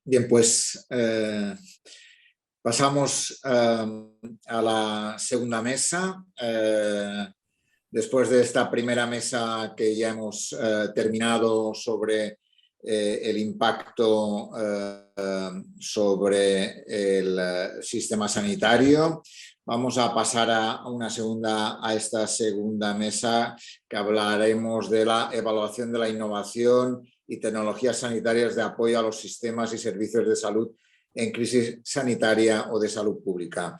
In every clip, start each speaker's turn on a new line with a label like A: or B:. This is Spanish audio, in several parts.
A: Bien, pues pasamos a la segunda mesa. Después de esta primera mesa que ya hemos terminado sobre el impacto sobre el sistema sanitario, vamos a pasar a esta segunda mesa que hablaremos de la evaluación de la innovación y tecnologías sanitarias de apoyo a los sistemas y servicios de salud en crisis sanitaria o de salud pública.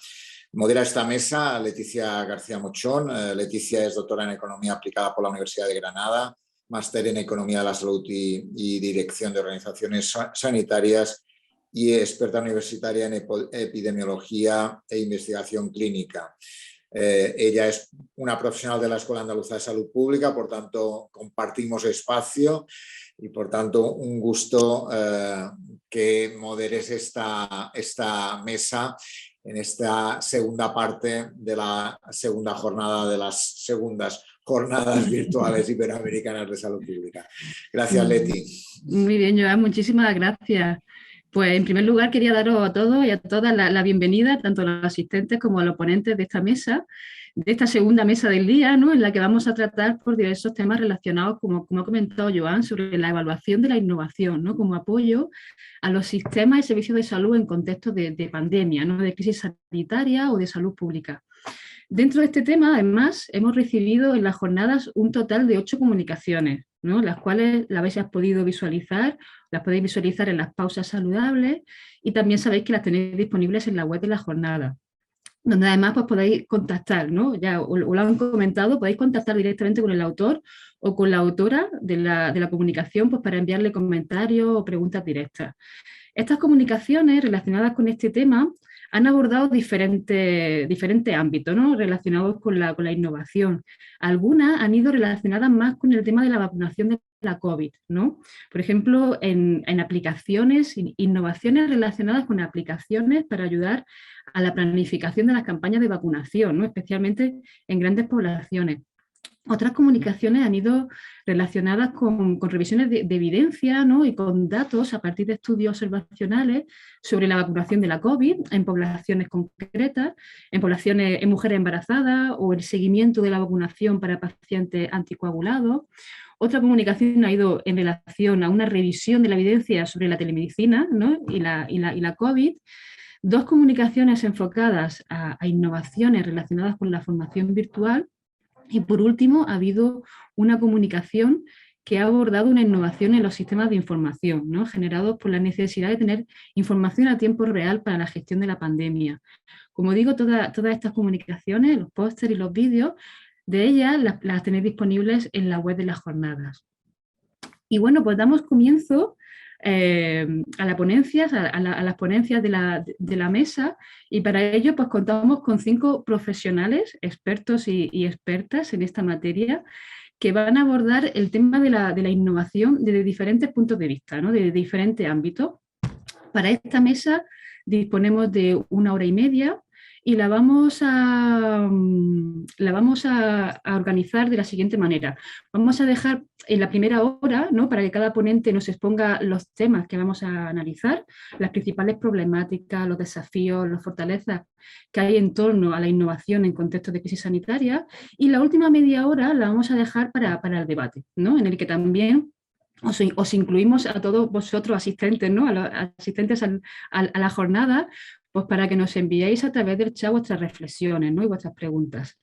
A: Modera esta mesa Leticia García Mochón. Leticia es doctora en Economía aplicada por la Universidad de Granada, máster en Economía de la Salud y Dirección de Organizaciones Sanitarias y experta universitaria en epidemiología e investigación clínica. Ella es una profesional de la Escuela Andaluza de Salud Pública, por tanto compartimos espacio y por tanto un gusto que moderes esta mesa en esta segunda parte de la segunda jornada de las segundas jornadas virtuales iberoamericanas de salud pública. Gracias, Leti.
B: Muy bien, Joan, muchísimas gracias. Pues en primer lugar quería daros a todos y a todas la bienvenida, tanto a los asistentes como a los ponentes de esta mesa, de esta segunda mesa del día, ¿no?, en la que vamos a tratar por diversos temas relacionados, como ha comentado Joan, sobre la evaluación de la innovación, ¿no?, como apoyo a los sistemas y servicios de salud en contexto de pandemia, ¿no?, de crisis sanitaria o de salud pública. Dentro de este tema, además, hemos recibido en las jornadas un total de 8 comunicaciones, ¿no?, las cuales las podéis visualizar en las pausas saludables y también sabéis que las tenéis disponibles en la web de la jornada, donde además pues podéis contactar, ¿no? Ya os lo han comentado, podéis contactar directamente con el autor o con la autora de la comunicación, pues para enviarle comentarios o preguntas directas. Estas comunicaciones relacionadas con este tema han abordado diferentes ámbitos, ¿no?, relacionados con la innovación. Algunas han ido relacionadas más con el tema de la vacunación de la COVID, ¿no? Por ejemplo, en aplicaciones, innovaciones relacionadas con aplicaciones para ayudar a la planificación de las campañas de vacunación, ¿no?, especialmente en grandes poblaciones. Otras comunicaciones han ido relacionadas con revisiones de evidencia, ¿no?, y con datos a partir de estudios observacionales sobre la vacunación de la COVID en poblaciones concretas, en mujeres embarazadas o el seguimiento de la vacunación para pacientes anticoagulados. Otra comunicación ha ido en relación a una revisión de la evidencia sobre la telemedicina, ¿no?, y la COVID. 2 comunicaciones enfocadas a innovaciones relacionadas con la formación virtual. Y por último, ha habido una comunicación que ha abordado una innovación en los sistemas de información, ¿no?, generados por la necesidad de tener información a tiempo real para la gestión de la pandemia. Como digo, todas estas comunicaciones, los pósteres y los vídeos de ellas las tenéis disponibles en la web de las jornadas. Y bueno, pues damos comienzo a las ponencias de la mesa, y para ello pues contamos con 5 profesionales, expertos y expertas en esta materia, que van a abordar el tema de la innovación desde diferentes puntos de vista, ¿no?, de diferentes ámbitos. Para esta mesa disponemos de 1 hora y media y la vamos a organizar de la siguiente manera. Vamos a dejar en la primera hora, ¿no?, para que cada ponente nos exponga los temas que vamos a analizar, las principales problemáticas, los desafíos, las fortalezas que hay en torno a la innovación en contexto de crisis sanitaria, y la última media hora la vamos a dejar para el debate, ¿no?, en el que también os incluimos a todos vosotros asistentes, ¿no?, a los asistentes a la jornada, pues para que nos enviéis a través del chat vuestras reflexiones, ¿no?, y vuestras preguntas.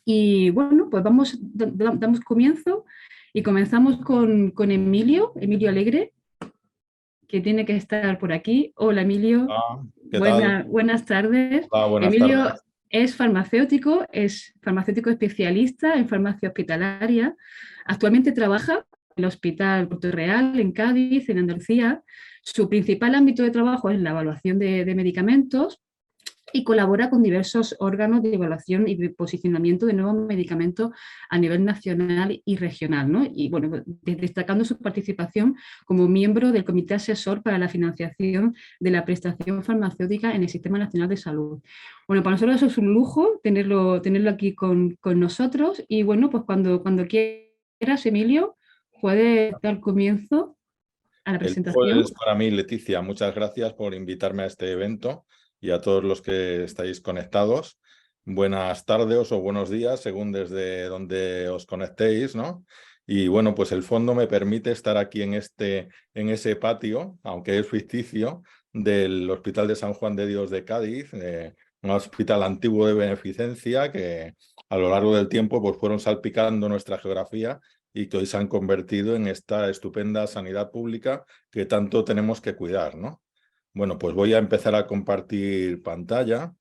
B: Y bueno, pues damos comienzo y comenzamos con Emilio Alegre, que tiene que estar por aquí. Hola, Emilio.
C: ¿Qué tal?
B: Buenas tardes.
C: Hola, buenas
B: Emilio
C: tardes.
B: es farmacéutico especialista en farmacia hospitalaria. Actualmente trabaja en el Hospital Puerto Real, en Cádiz, en Andalucía. Su principal ámbito de trabajo es la evaluación de medicamentos y colabora con diversos órganos de evaluación y de posicionamiento de nuevos medicamentos a nivel nacional y regional, ¿no? Y bueno, destacando su participación como miembro del Comité Asesor para la Financiación de la Prestación Farmacéutica en el Sistema Nacional de Salud. Bueno, para nosotros es un lujo tenerlo aquí con nosotros, y bueno, pues cuando quieras, Emilio, puedes dar comienzo. a la
C: El lujo
B: presentación.
C: es para mí, Leticia. Muchas gracias por invitarme a este evento y a todos los que estáis conectados. Buenas tardes o buenos días, según desde donde os conectéis, ¿no? Y bueno, pues el fondo me permite estar aquí en ese patio, aunque es ficticio, del Hospital de San Juan de Dios de Cádiz, un hospital antiguo de beneficencia que a lo largo del tiempo pues fueron salpicando nuestra geografía y que hoy se han convertido en esta estupenda sanidad pública que tanto tenemos que cuidar, ¿no? Bueno, pues voy a empezar a compartir pantalla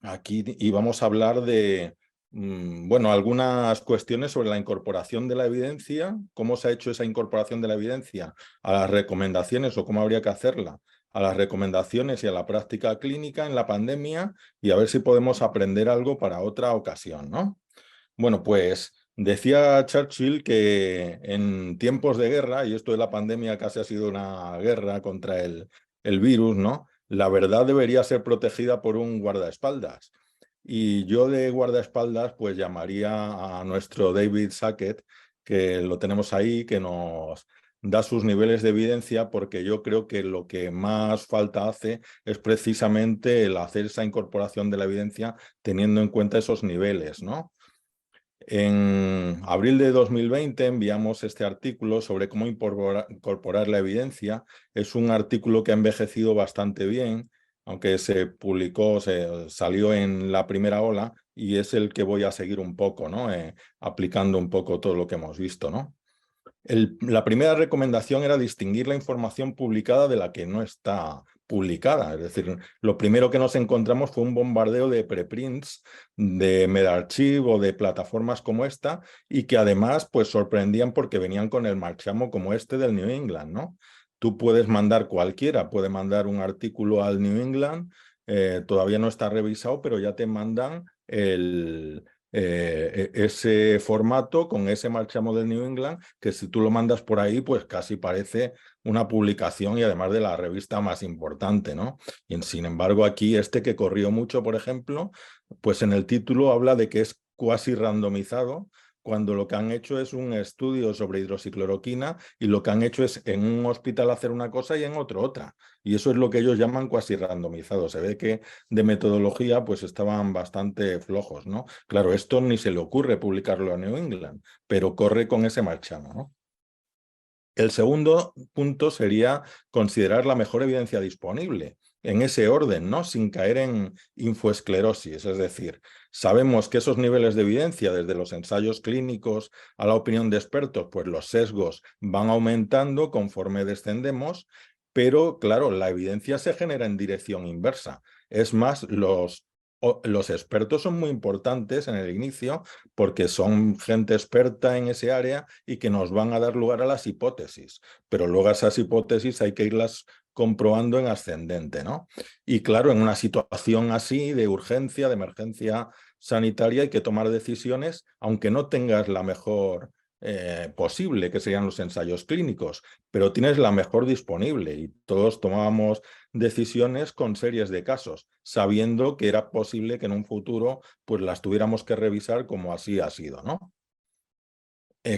C: aquí y vamos a hablar de, bueno, algunas cuestiones sobre la incorporación de la evidencia, cómo se ha hecho esa incorporación de la evidencia a las recomendaciones o cómo habría que hacerla a las recomendaciones y a la práctica clínica en la pandemia y a ver si podemos aprender algo para otra ocasión, ¿no? Bueno, pues decía Churchill que en tiempos de guerra, y esto de la pandemia casi ha sido una guerra contra el virus, ¿no? La verdad debería ser protegida por un guardaespaldas. Y yo de guardaespaldas pues llamaría a nuestro David Sackett, que lo tenemos ahí, que nos da sus niveles de evidencia, porque yo creo que lo que más falta hace es precisamente el hacer esa incorporación de la evidencia teniendo en cuenta esos niveles, ¿no? En abril de 2020 enviamos este artículo sobre cómo incorporar la evidencia. Es un artículo que ha envejecido bastante bien, aunque se publicó, salió en la primera ola y es el que voy a seguir un poco, ¿no? Aplicando un poco todo lo que hemos visto, ¿no? La primera recomendación era distinguir la información publicada de la que no está publicada. Es decir, lo primero que nos encontramos fue un bombardeo de preprints de medRxiv o de plataformas como esta y que además pues sorprendían porque venían con el marchamo como este del New England, ¿no? Tú puedes mandar cualquiera, puede mandar un artículo al New England, todavía no está revisado, pero ya te mandan ese formato con ese marchamo del New England, que si tú lo mandas por ahí, pues casi parece una publicación y además de la revista más importante, ¿no? Y sin embargo, aquí este que corrió mucho, por ejemplo, pues en el título habla de que es cuasi randomizado, cuando lo que han hecho es un estudio sobre hidroxicloroquina y lo que han hecho es en un hospital hacer una cosa y en otro otra. Y eso es lo que ellos llaman cuasi randomizado. Se ve que de metodología pues estaban bastante flojos, ¿no? Claro, esto ni se le ocurre publicarlo a New England, pero corre con ese marchamo, ¿no? El segundo punto sería considerar la mejor evidencia disponible, en ese orden, ¿no? Sin caer en infoesclerosis. Es decir, sabemos que esos niveles de evidencia, desde los ensayos clínicos a la opinión de expertos, pues los sesgos van aumentando conforme descendemos, pero claro, la evidencia se genera en dirección inversa. Es más, los expertos son muy importantes en el inicio porque son gente experta en ese área y que nos van a dar lugar a las hipótesis, pero luego esas hipótesis hay que irlas comprobando en ascendente, ¿no? Y claro, en una situación así de urgencia, de emergencia sanitaria, hay que tomar decisiones, aunque no tengas la mejor posible, que serían los ensayos clínicos, pero tienes la mejor disponible y todos tomábamos decisiones con series de casos, sabiendo que era posible que en un futuro pues las tuviéramos que revisar como así ha sido, ¿no?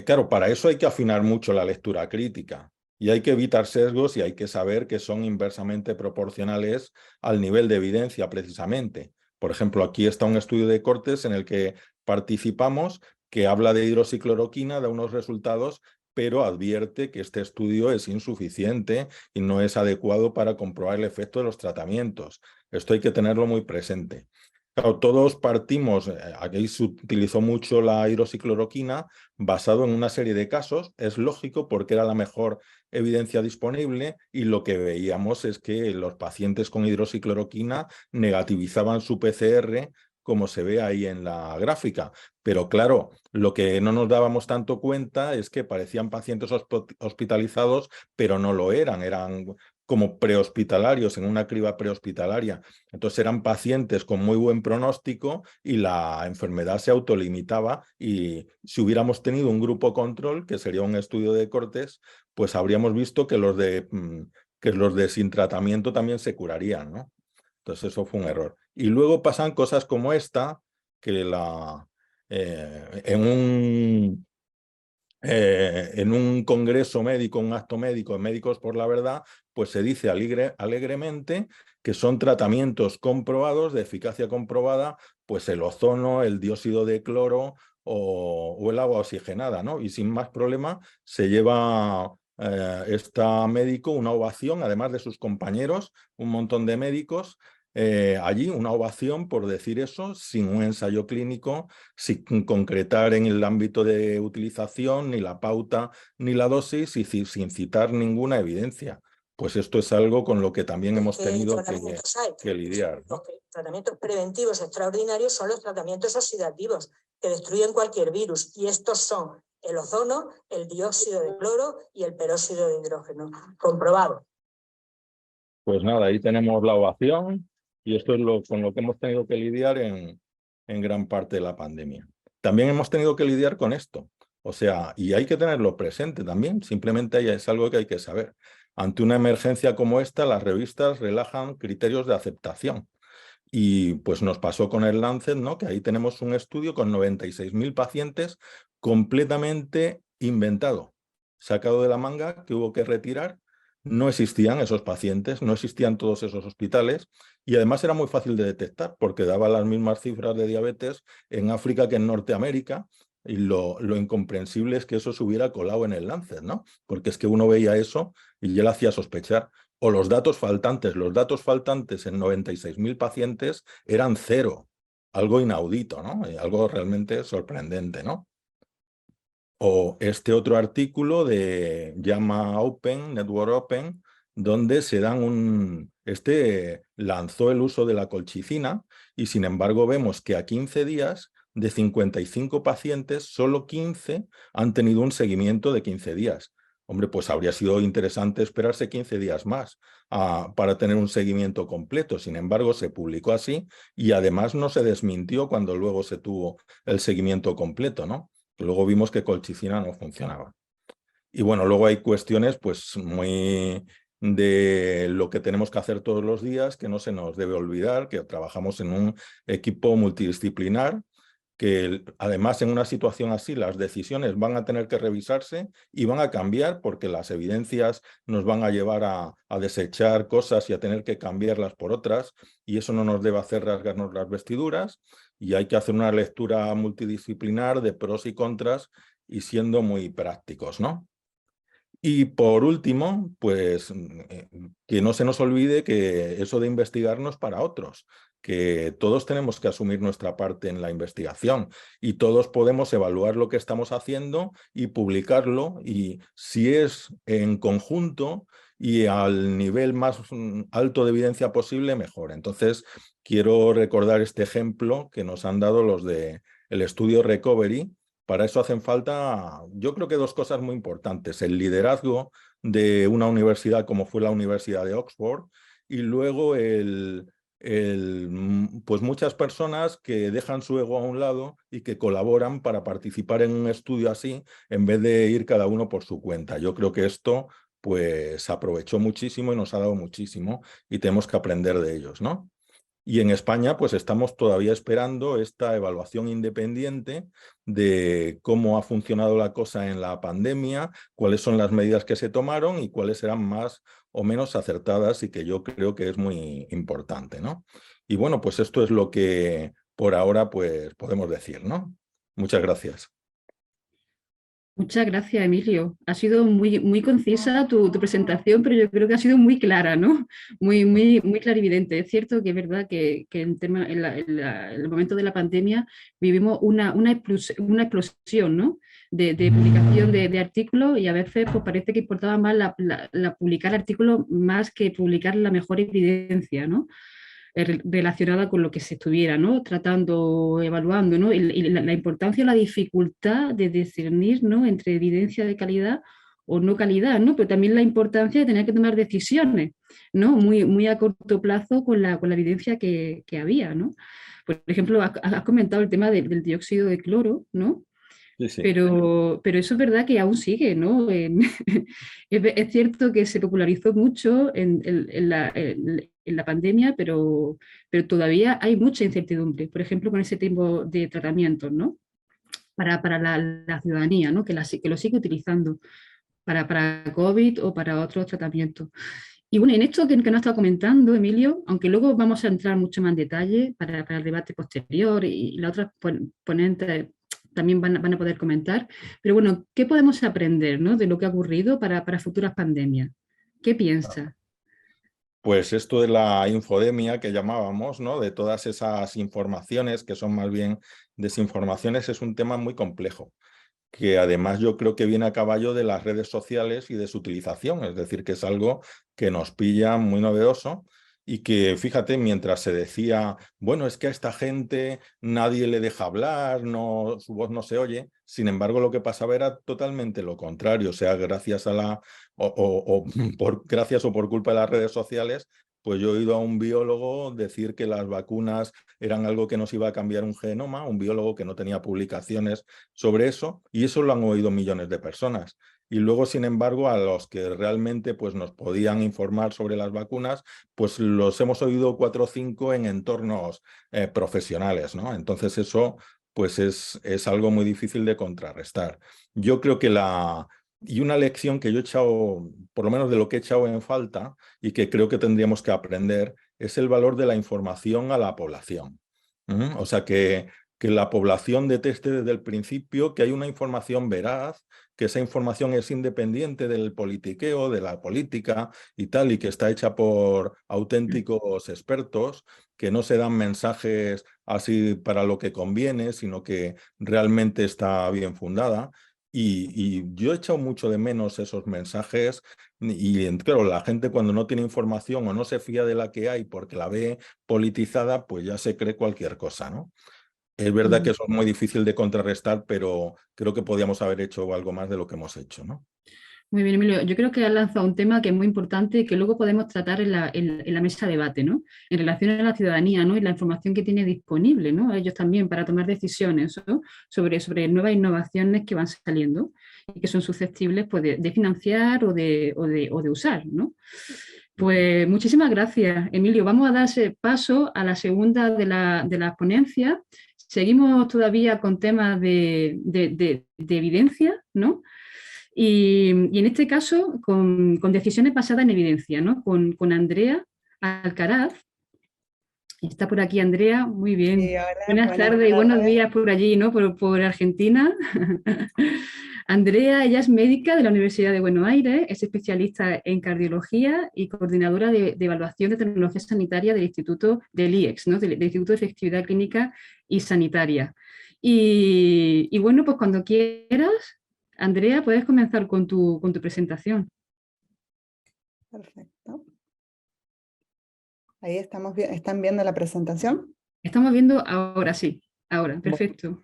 C: Claro, para eso hay que afinar mucho la lectura crítica y hay que evitar sesgos y hay que saber que son inversamente proporcionales al nivel de evidencia precisamente. Por ejemplo, aquí está un estudio de Cortes en el que participamos que habla de hidroxicloroquina, da unos resultados, pero advierte que este estudio es insuficiente y no es adecuado para comprobar el efecto de los tratamientos. Esto hay que tenerlo muy presente. Claro, todos partimos, aquí se utilizó mucho la hidroxicloroquina basado en una serie de casos, es lógico porque era la mejor evidencia disponible y lo que veíamos es que los pacientes con hidroxicloroquina negativizaban su PCR como se ve ahí en la gráfica. Pero claro, lo que no nos dábamos tanto cuenta es que parecían pacientes hospitalizados, pero no lo eran, eran como prehospitalarios, en una criba prehospitalaria. Entonces eran pacientes con muy buen pronóstico y la enfermedad se autolimitaba y si hubiéramos tenido un grupo control, que sería un estudio de Cortes, pues habríamos visto que los de sin tratamiento también se curarían, ¿no? Entonces eso fue un error. Y luego pasan cosas como esta, que en en un congreso médico, un acto médico, Médicos por la Verdad, pues se dice alegremente que son tratamientos comprobados, de eficacia comprobada, pues el ozono, el dióxido de cloro o el agua oxigenada, ¿no? Y sin más problema se lleva esta médico una ovación, además de sus compañeros, un montón de médicos, allí una ovación por decir eso, sin un ensayo clínico, sin concretar en el ámbito de utilización, ni la pauta, ni la dosis, y sin citar ninguna evidencia. Pues esto es algo con lo que también hemos tenido que lidiar, ¿no?
D: Los tratamientos preventivos extraordinarios son los tratamientos oxidativos, que destruyen cualquier virus, y estos son el ozono, el dióxido de cloro y el peróxido de hidrógeno, comprobado.
C: Pues nada, ahí tenemos la ovación, y esto es con lo que hemos tenido que lidiar en gran parte de la pandemia. También hemos tenido que lidiar con esto, o sea, y hay que tenerlo presente también, simplemente es algo que hay que saber. Ante una emergencia como esta, las revistas relajan criterios de aceptación. Y pues nos pasó con el Lancet, ¿no? Que ahí tenemos un estudio con 96.000 pacientes completamente inventado, sacado de la manga, que hubo que retirar. No existían esos pacientes, no existían todos esos hospitales, y además era muy fácil de detectar porque daba las mismas cifras de diabetes en África que en Norteamérica, y lo incomprensible es que eso se hubiera colado en el Lancet, ¿no? Porque es que uno veía eso y ya le hacía sospechar. O los datos faltantes en 96.000 pacientes eran 0, algo inaudito, ¿no? Y algo realmente sorprendente, ¿no? O este otro artículo de JAMA Open, Network Open, donde se dan lanzó el uso de la colchicina, y sin embargo vemos que a 15 días, de 55 pacientes, solo 15 han tenido un seguimiento de 15 días. Hombre, pues habría sido interesante esperarse 15 días más para tener un seguimiento completo. Sin embargo, se publicó así, y además no se desmintió cuando luego se tuvo el seguimiento completo, ¿no? Luego vimos que colchicina no funcionaba. Y bueno, luego hay cuestiones pues muy de lo que tenemos que hacer todos los días, que no se nos debe olvidar, que trabajamos en un equipo multidisciplinar, que además en una situación así las decisiones van a tener que revisarse y van a cambiar, porque las evidencias nos van a llevar a desechar cosas y a tener que cambiarlas por otras, y eso no nos debe hacer rasgarnos las vestiduras, y hay que hacer una lectura multidisciplinar de pros y contras y siendo muy prácticos, ¿no? Y por último, pues que no se nos olvide que eso de investigar no es para otros, que todos tenemos que asumir nuestra parte en la investigación, y todos podemos evaluar lo que estamos haciendo y publicarlo, y si es en conjunto y al nivel más alto de evidencia posible, mejor. Entonces, quiero recordar este ejemplo que nos han dado los del estudio Recovery. Para eso hacen falta, yo creo que 2 cosas muy importantes: el liderazgo de una universidad como fue la Universidad de Oxford, y luego pues muchas personas que dejan su ego a un lado y que colaboran para participar en un estudio así, en vez de ir cada uno por su cuenta. Yo creo que esto pues aprovechó muchísimo y nos ha dado muchísimo, y tenemos que aprender de ellos, ¿no? Y en España pues estamos todavía esperando esta evaluación independiente de cómo ha funcionado la cosa en la pandemia, cuáles son las medidas que se tomaron y cuáles serán más o menos acertadas, y que yo creo que es muy importante, ¿no? Y bueno, pues esto es lo que por ahora pues podemos decir, ¿no? Muchas gracias.
B: Muchas gracias, Emilio. Ha sido muy concisa tu presentación, pero yo creo que ha sido muy clara, ¿no? Muy clarividente. Es cierto que es verdad que en el momento de la pandemia vivimos una explosión, ¿no? De publicación de artículos, y a veces pues, parece que importaba más publicar artículos más que publicar la mejor evidencia, ¿no? Relacionada con lo que se estuviera, ¿no? Tratando, evaluando, ¿no? Y la importancia, la dificultad de discernir, ¿no? Entre evidencia de calidad o no calidad, ¿no? Pero también la importancia de tener que tomar decisiones, ¿no? Muy a corto plazo con la evidencia que había, ¿no? Por ejemplo, has comentado el tema del dióxido de cloro, ¿no?
C: Sí, sí.
B: Pero eso es verdad que aún sigue, ¿no? Es cierto que se popularizó mucho en la pandemia, pero todavía hay mucha incertidumbre, por ejemplo, con ese tipo de tratamientos, ¿no? para la ciudadanía, ¿no? Que lo sigue utilizando para COVID o para otros tratamientos. Y bueno, en esto que nos está comentando Emilio, aunque luego vamos a entrar mucho más en detalle para el debate posterior y las otras ponentes también van a poder comentar, pero bueno, ¿qué podemos aprender, ¿no?, de lo que ha ocurrido para futuras pandemias? ¿Qué piensa?
C: Pues esto de la infodemia que llamábamos, ¿no?, de todas esas informaciones que son más bien desinformaciones, es un tema muy complejo, que además yo creo que viene a caballo de las redes sociales y de su utilización, es decir, que es algo que nos pilla muy novedoso y que, fíjate, mientras se decía, bueno, es que a esta gente nadie le deja hablar, no, su voz no se oye, sin embargo lo que pasaba era totalmente lo contrario, o sea, gracias a la, gracias o por culpa de las redes sociales, pues yo he oído a un biólogo decir que las vacunas eran algo que nos iba a cambiar un genoma, un biólogo que no tenía publicaciones sobre eso, y eso lo han oído millones de personas. Y luego, sin embargo, a los que realmente pues, nos podían informar sobre las vacunas, pues los hemos oído 4 o 5 en entornos profesionales, ¿no? Entonces eso pues es algo muy difícil de contrarrestar. Yo creo que y una lección que yo he echado, por lo menos de lo que he echado en falta y que creo que tendríamos que aprender, es el valor de la información a la población. O sea, que la población deteste desde el principio que hay una información veraz, que esa información es independiente del politiqueo, de la política y tal, y que está hecha por auténticos expertos, que no se dan mensajes así para lo que conviene, sino que realmente está bien fundada. Y yo he echado mucho de menos esos mensajes y claro, la gente cuando no tiene información o no se fía de la que hay porque la ve politizada, pues ya se cree cualquier cosa, ¿no? Es verdad que eso es muy difícil de contrarrestar, pero creo que podíamos haber hecho algo más de lo que hemos hecho, ¿no?
B: Muy bien, Emilio. Yo creo que has lanzado un tema que es muy importante y que luego podemos tratar en la mesa de debate, ¿no? En relación a la ciudadanía, ¿no?, y la información que tiene disponible, ¿no?, ellos también para tomar decisiones, ¿no?, sobre nuevas innovaciones que van saliendo y que son susceptibles pues, de financiar o de usar, ¿no? Pues muchísimas gracias, Emilio. Vamos a dar paso a la segunda de las ponencias. Seguimos todavía con temas de evidencia, ¿no? Y en este caso, con decisiones basadas en evidencia, ¿no? Con Andrea Alcaraz. Está por aquí Andrea, muy bien.
E: Sí, hola,
B: Buenas tardes y buenos días por allí, ¿no? Por Argentina. Andrea, ella es médica de la Universidad de Buenos Aires, es especialista en cardiología y coordinadora de evaluación de tecnología sanitaria del Instituto del IEX, ¿no?, del Instituto de Efectividad Clínica y Sanitaria. Y bueno, pues cuando quieras, Andrea, puedes comenzar con tu presentación.
E: Perfecto. Ahí estamos bien. ¿Están viendo la presentación?
B: Estamos viendo ahora, sí. Ahora, perfecto.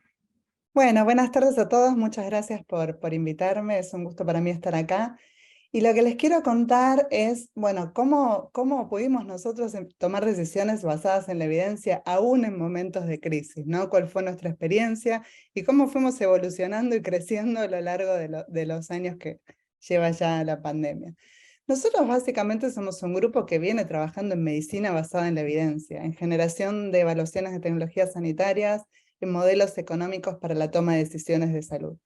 E: Bueno, buenas tardes a todos. Muchas gracias por invitarme. Es un gusto para mí estar acá. Y lo que les quiero contar es, bueno, cómo pudimos nosotros tomar decisiones basadas en la evidencia, aún en momentos de crisis, ¿no? Cuál fue nuestra experiencia y cómo fuimos evolucionando y creciendo a lo largo de los años que lleva ya la pandemia. Nosotros básicamente somos un grupo que viene trabajando en medicina basada en la evidencia, en generación de evaluaciones de tecnologías sanitarias, en modelos económicos para la toma de decisiones de salud.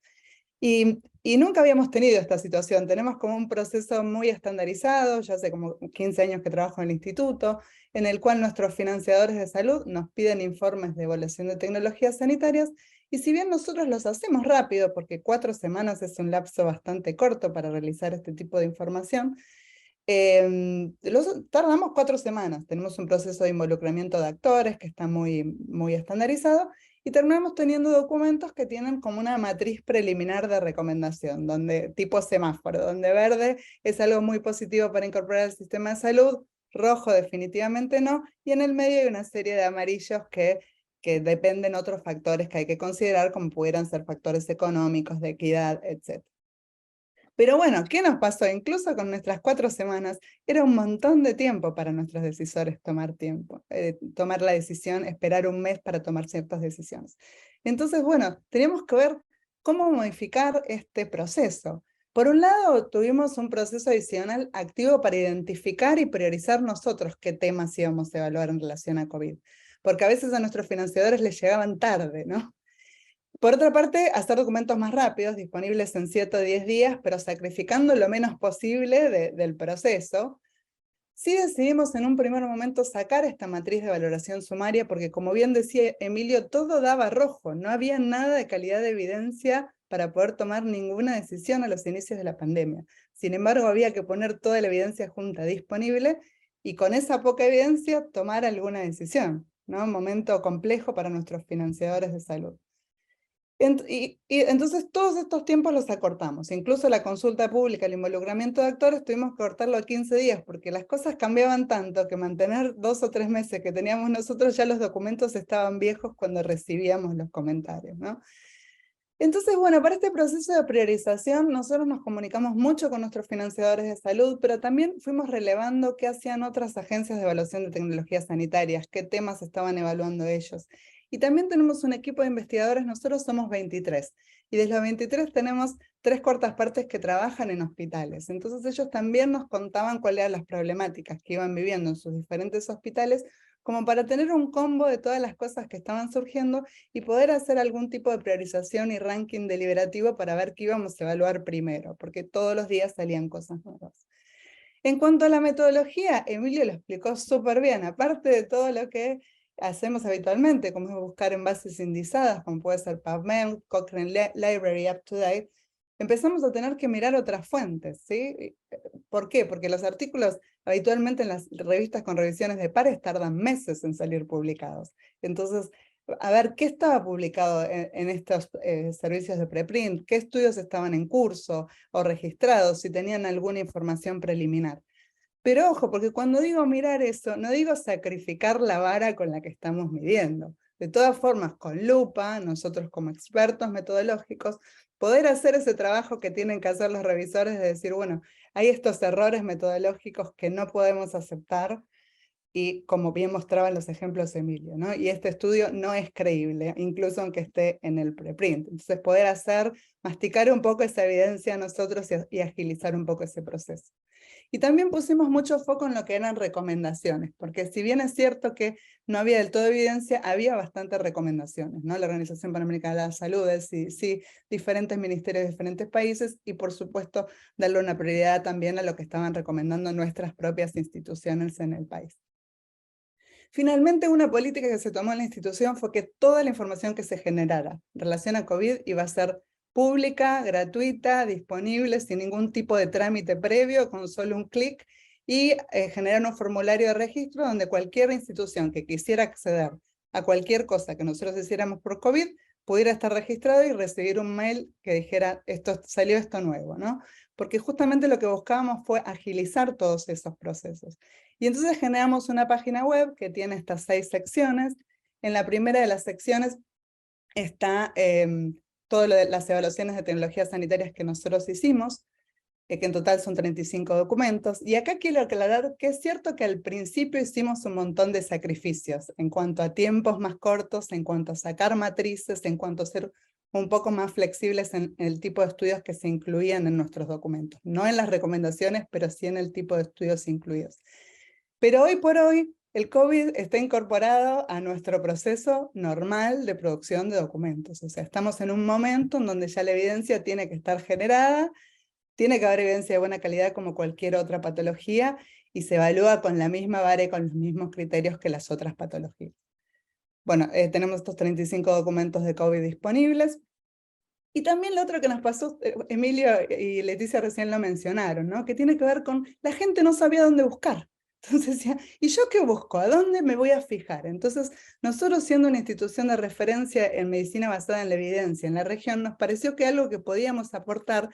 E: Y nunca habíamos tenido esta situación. Tenemos como un proceso muy estandarizado, ya hace como 15 años que trabajo en el instituto, en el cual nuestros financiadores de salud nos piden informes de evaluación de tecnologías sanitarias, y si bien nosotros los hacemos rápido, porque 4 semanas es un lapso bastante corto para realizar este tipo de información, tardamos 4 semanas. Tenemos un proceso de involucramiento de actores que está muy estandarizado, y terminamos teniendo documentos que tienen como una matriz preliminar de recomendación, tipo semáforo, donde verde es algo muy positivo para incorporar al sistema de salud, rojo definitivamente no, y en el medio hay una serie de amarillos que dependen de otros factores que hay que considerar, como pudieran ser factores económicos, de equidad, etc. Pero bueno, ¿qué nos pasó? Incluso con nuestras 4 semanas, era un montón de tiempo para nuestros decisores tomar la decisión, esperar un mes para tomar ciertas decisiones. Entonces, bueno, teníamos que ver cómo modificar este proceso. Por un lado, tuvimos un proceso adicional activo para identificar y priorizar nosotros qué temas íbamos a evaluar en relación a COVID, porque a veces a nuestros financiadores les llegaban tarde, ¿no? Por otra parte, hacer documentos más rápidos, disponibles en 7 o 10 días, pero sacrificando lo menos posible del proceso. Sí decidimos en un primer momento sacar esta matriz de valoración sumaria porque, como bien decía Emilio, todo daba rojo, no había nada de calidad de evidencia para poder tomar ninguna decisión a los inicios de la pandemia. Sin embargo, había que poner toda la evidencia junta disponible y con esa poca evidencia tomar alguna decisión, ¿no? Un momento complejo para nuestros financiadores de salud. Y entonces todos estos tiempos los acortamos, incluso la consulta pública, el involucramiento de actores, tuvimos que cortarlo a 15 días, porque las cosas cambiaban tanto que mantener 2 o 3 meses que teníamos nosotros, ya los documentos estaban viejos cuando recibíamos los comentarios, ¿no? Entonces, bueno, para este proceso de priorización, nosotros nos comunicamos mucho con nuestros financiadores de salud, pero también fuimos relevando qué hacían otras agencias de evaluación de tecnologías sanitarias, qué temas estaban evaluando ellos. Y también tenemos un equipo de investigadores, nosotros somos 23, y de los 23 tenemos 3/4 partes que trabajan en hospitales. Entonces ellos también nos contaban cuáles eran las problemáticas que iban viviendo en sus diferentes hospitales, como para tener un combo de todas las cosas que estaban surgiendo y poder hacer algún tipo de priorización y ranking deliberativo para ver qué íbamos a evaluar primero, porque todos los días salían cosas nuevas. En cuanto a la metodología, Emilio lo explicó súper bien, aparte de todo lo que hacemos habitualmente, como es buscar en bases indizadas, como puede ser PubMed, Cochrane Library UpToDate, empezamos a tener que mirar otras fuentes, ¿sí? ¿Por qué? Porque los artículos habitualmente en las revistas con revisiones de pares tardan meses en salir publicados. Entonces, a ver, ¿qué estaba publicado en estos servicios de preprint? ¿Qué estudios estaban en curso o registrados? Si tenían alguna información preliminar. Pero ojo, porque cuando digo mirar eso, no digo sacrificar la vara con la que estamos midiendo. De todas formas, con lupa, nosotros como expertos metodológicos, poder hacer ese trabajo que tienen que hacer los revisores de decir, bueno, hay estos errores metodológicos que no podemos aceptar, y como bien mostraban los ejemplos Emilio, ¿no? Y este estudio no es creíble, incluso aunque esté en el preprint. Entonces poder masticar un poco esa evidencia a nosotros y agilizar un poco ese proceso. Y también pusimos mucho foco en lo que eran recomendaciones, porque si bien es cierto que no había del todo evidencia, había bastantes recomendaciones, ¿no? La Organización Panamericana de la Salud, el CDC, diferentes ministerios de diferentes países, y por supuesto darle una prioridad también a lo que estaban recomendando nuestras propias instituciones en el país. Finalmente, una política que se tomó en la institución fue que toda la información que se generara en relación a COVID iba a ser pública, gratuita, disponible, sin ningún tipo de trámite previo, con solo un clic, y generar un formulario de registro donde cualquier institución que quisiera acceder a cualquier cosa que nosotros hiciéramos por COVID, pudiera estar registrado y recibir un mail que dijera, salió esto nuevo, ¿no? Porque justamente lo que buscábamos fue agilizar todos esos procesos. Y entonces generamos una página web que tiene estas 6 secciones. En la primera de las secciones está todo lo de las evaluaciones de tecnologías sanitarias que nosotros hicimos, que en total son 35 documentos. Y acá quiero aclarar que es cierto que al principio hicimos un montón de sacrificios en cuanto a tiempos más cortos, en cuanto a sacar matrices, en cuanto a ser un poco más flexibles en el tipo de estudios que se incluían en nuestros documentos. No en las recomendaciones, pero sí en el tipo de estudios incluidos. Pero hoy por hoy, el COVID está incorporado a nuestro proceso normal de producción de documentos. O sea, estamos en un momento en donde ya la evidencia tiene que estar generada, tiene que haber evidencia de buena calidad como cualquier otra patología, y se evalúa con la misma vara y con los mismos criterios que las otras patologías. Bueno, tenemos estos 35 documentos de COVID disponibles. Y también lo otro que nos pasó, Emilio y Leticia recién lo mencionaron, ¿no? Que tiene que ver con la gente no sabía dónde buscar. Entonces decía, ¿y yo qué busco? ¿A dónde me voy a fijar? Entonces, nosotros siendo una institución de referencia en medicina basada en la evidencia en la región, nos pareció que algo que podíamos aportar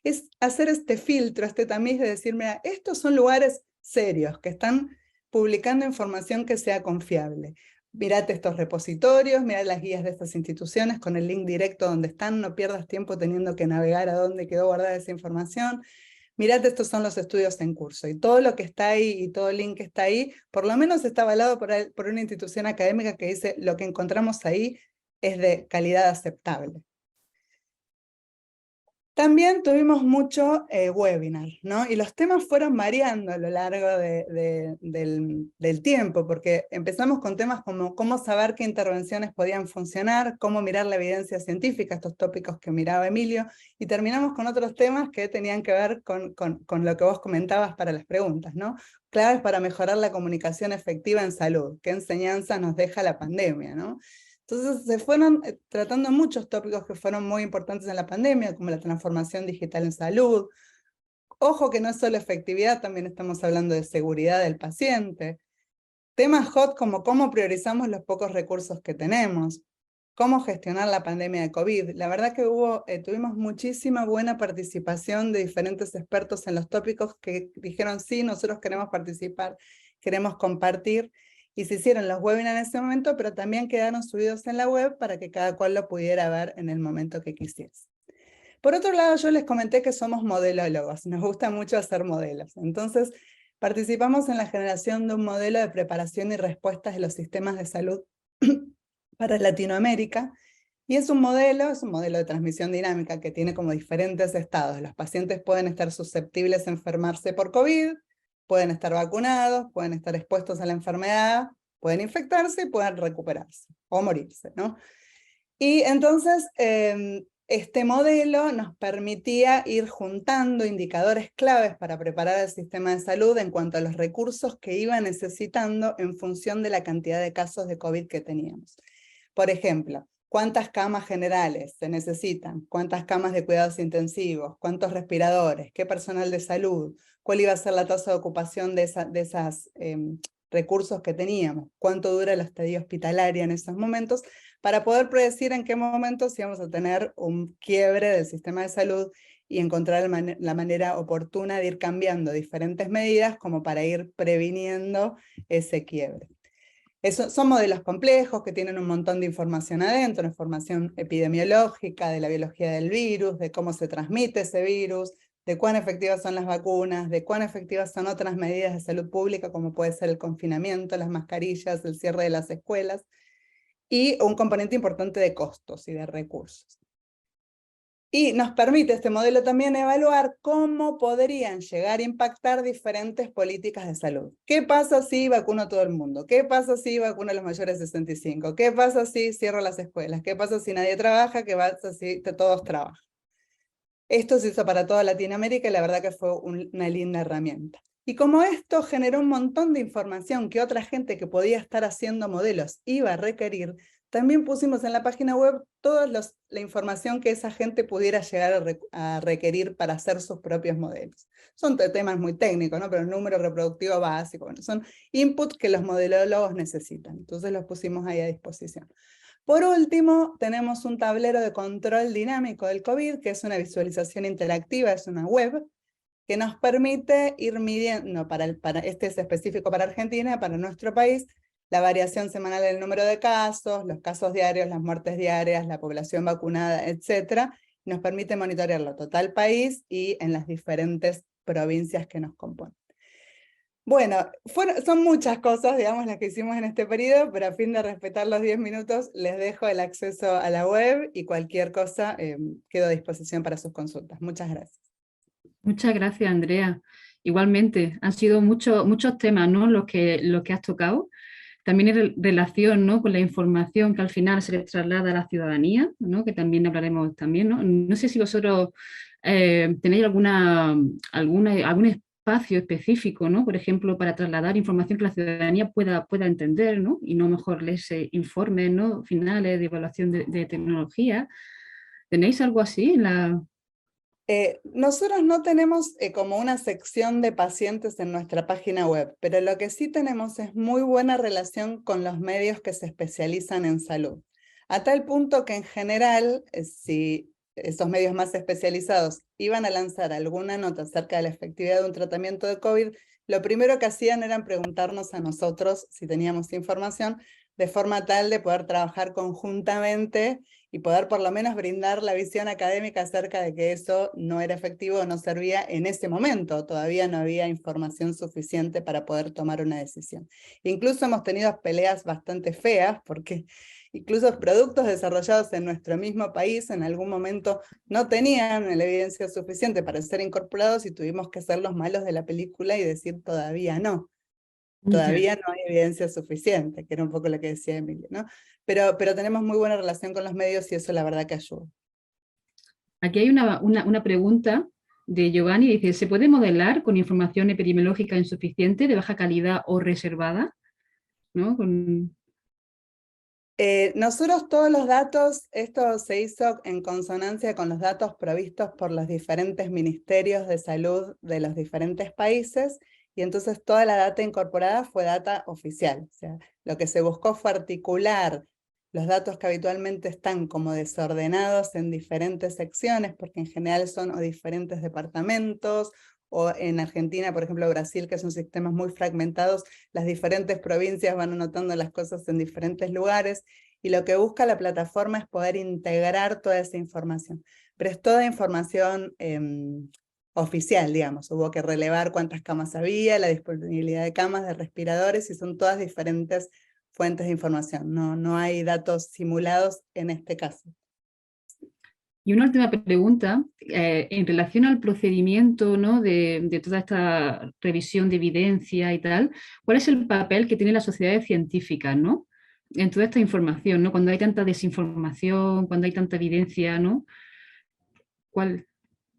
E: es hacer este filtro, este tamiz de decir, mira, estos son lugares serios que están publicando información que sea confiable. Mirate estos repositorios, mirá las guías de estas instituciones con el link directo donde están, no pierdas tiempo teniendo que navegar a dónde quedó guardada esa información. Mirate, estos son los estudios en curso, y todo lo que está ahí y todo el link que está ahí, por lo menos está avalado por una institución académica que dice lo que encontramos ahí es de calidad aceptable. También tuvimos mucho webinar, ¿no? Y los temas fueron variando a lo largo del tiempo, porque empezamos con temas como cómo saber qué intervenciones podían funcionar, cómo mirar la evidencia científica, estos tópicos que miraba Emilio, y terminamos con otros temas que tenían que ver con lo que vos comentabas para las preguntas, ¿no? Claves para mejorar la comunicación efectiva en salud, qué enseñanza nos deja la pandemia, ¿no? Entonces se fueron tratando muchos tópicos que fueron muy importantes en la pandemia, como la transformación digital en salud. Ojo que no es solo efectividad, también estamos hablando de seguridad del paciente. Temas hot como cómo priorizamos los pocos recursos que tenemos, cómo gestionar la pandemia de COVID. La verdad que tuvimos muchísima buena participación de diferentes expertos en los tópicos que dijeron, sí, nosotros queremos participar, queremos compartir. Y se hicieron los webinars en ese momento, pero también quedaron subidos en la web para que cada cual lo pudiera ver en el momento que quisiese. Por otro lado, yo les comenté que somos modelólogos, nos gusta mucho hacer modelos. Entonces, participamos en la generación de un modelo de preparación y respuestas de los sistemas de salud para Latinoamérica, y es un modelo de transmisión dinámica que tiene como diferentes estados. Los pacientes pueden estar susceptibles a enfermarse por COVID, pueden estar vacunados, pueden estar expuestos a la enfermedad, pueden infectarse y pueden recuperarse o morirse, ¿no? Y entonces este modelo nos permitía ir juntando indicadores claves para preparar el sistema de salud en cuanto a los recursos que iba necesitando en función de la cantidad de casos de COVID que teníamos. Por ejemplo, ¿cuántas camas generales se necesitan? ¿Cuántas camas de cuidados intensivos? ¿Cuántos respiradores? ¿Qué personal de salud? ¿Cuál iba a ser la tasa de ocupación de esos recursos que teníamos? ¿Cuánto dura la estadía hospitalaria en esos momentos? Para poder predecir en qué momentos íbamos a tener un quiebre del sistema de salud y encontrar la manera oportuna de ir cambiando diferentes medidas como para ir previniendo ese quiebre. Son modelos complejos que tienen un montón de información adentro, información epidemiológica, de la biología del virus, de cómo se transmite ese virus, de cuán efectivas son las vacunas, de cuán efectivas son otras medidas de salud pública, como puede ser el confinamiento, las mascarillas, el cierre de las escuelas, y un componente importante de costos y de recursos. Y nos permite este modelo también evaluar cómo podrían llegar a impactar diferentes políticas de salud. ¿Qué pasa si vacuno a todo el mundo? ¿Qué pasa si vacuno a los mayores de 65? ¿Qué pasa si cierro las escuelas? ¿Qué pasa si nadie trabaja? ¿Qué pasa si todos trabajan? Esto se hizo para toda Latinoamérica y la verdad que fue una linda herramienta. Y como esto generó un montón de información que otra gente que podía estar haciendo modelos iba a requerir, también pusimos en la página web toda la información que esa gente pudiera llegar a requerir para hacer sus propios modelos. Son temas muy técnicos, ¿no? Pero el número reproductivo básico, bueno, son inputs que los modelólogos necesitan. Entonces los pusimos ahí a disposición. Por último, tenemos un tablero de control dinámico del COVID, que es una visualización interactiva, es una web, que nos permite ir midiendo, este es específico para Argentina, para nuestro país, la variación semanal del número de casos, los casos diarios, las muertes diarias, la población vacunada, etc. Nos permite monitorearlo total país y en las diferentes provincias que nos componen. Bueno, son muchas cosas, digamos, las que hicimos en este periodo, pero a fin de respetar los 10 minutos, les dejo el acceso a la web y cualquier cosa quedo a disposición para sus consultas. Muchas gracias.
B: Muchas gracias, Andrea. Igualmente, han sido muchos temas, ¿no?, los que has tocado. También en relación, ¿no?, con la información que al final se les traslada a la ciudadanía, ¿no?, que también hablaremos también, ¿no? No sé si vosotros tenéis algún espacio específico, ¿no?, por ejemplo, para trasladar información que la ciudadanía pueda entender, ¿no?, y no mejor leerse informes, ¿no?, finales de evaluación de tecnología. ¿Tenéis algo así en la...?
E: Nosotros no tenemos como una sección de pacientes en nuestra página web, pero lo que sí tenemos es muy buena relación con los medios que se especializan en salud. A tal punto que en general, si esos medios más especializados iban a lanzar alguna nota acerca de la efectividad de un tratamiento de COVID, lo primero que hacían era preguntarnos a nosotros si teníamos información de forma tal de poder trabajar conjuntamente y poder por lo menos brindar la visión académica acerca de que eso no era efectivo o no servía en ese momento. Todavía no había información suficiente para poder tomar una decisión. Incluso hemos tenido peleas bastante feas, porque incluso productos desarrollados en nuestro mismo país en algún momento no tenían la evidencia suficiente para ser incorporados y tuvimos que ser los malos de la película y decir todavía no. Todavía no hay evidencia suficiente, que era un poco lo que decía Emilia, ¿no? Pero tenemos muy buena relación con los medios y eso la verdad que ayuda.
B: Aquí hay una pregunta de Giovanni, dice, ¿se puede modelar con información epidemiológica insuficiente, de baja calidad o reservada? ¿No?
E: Nosotros todos los datos, esto se hizo en consonancia con los datos provistos por los diferentes ministerios de salud de los diferentes países, y entonces toda la data incorporada fue data oficial. O sea, lo que se buscó fue articular los datos que habitualmente están como desordenados en diferentes secciones, porque en general son o diferentes departamentos, o en Argentina, por ejemplo, Brasil, que son sistemas muy fragmentados, las diferentes provincias van anotando las cosas en diferentes lugares, y lo que busca la plataforma es poder integrar toda esa información. Pero es toda información oficial, digamos. Hubo que relevar cuántas camas había, la disponibilidad de camas, de respiradores, y son todas diferentes fuentes de información. No hay datos simulados en este caso.
B: Y una última pregunta, en relación al procedimiento, ¿no? de toda esta revisión de evidencia y tal, ¿cuál es el papel que tienen las sociedades científicas, ¿no? En toda esta información, ¿no? Cuando hay tanta desinformación, cuando hay tanta evidencia, ¿no? ¿Cuál?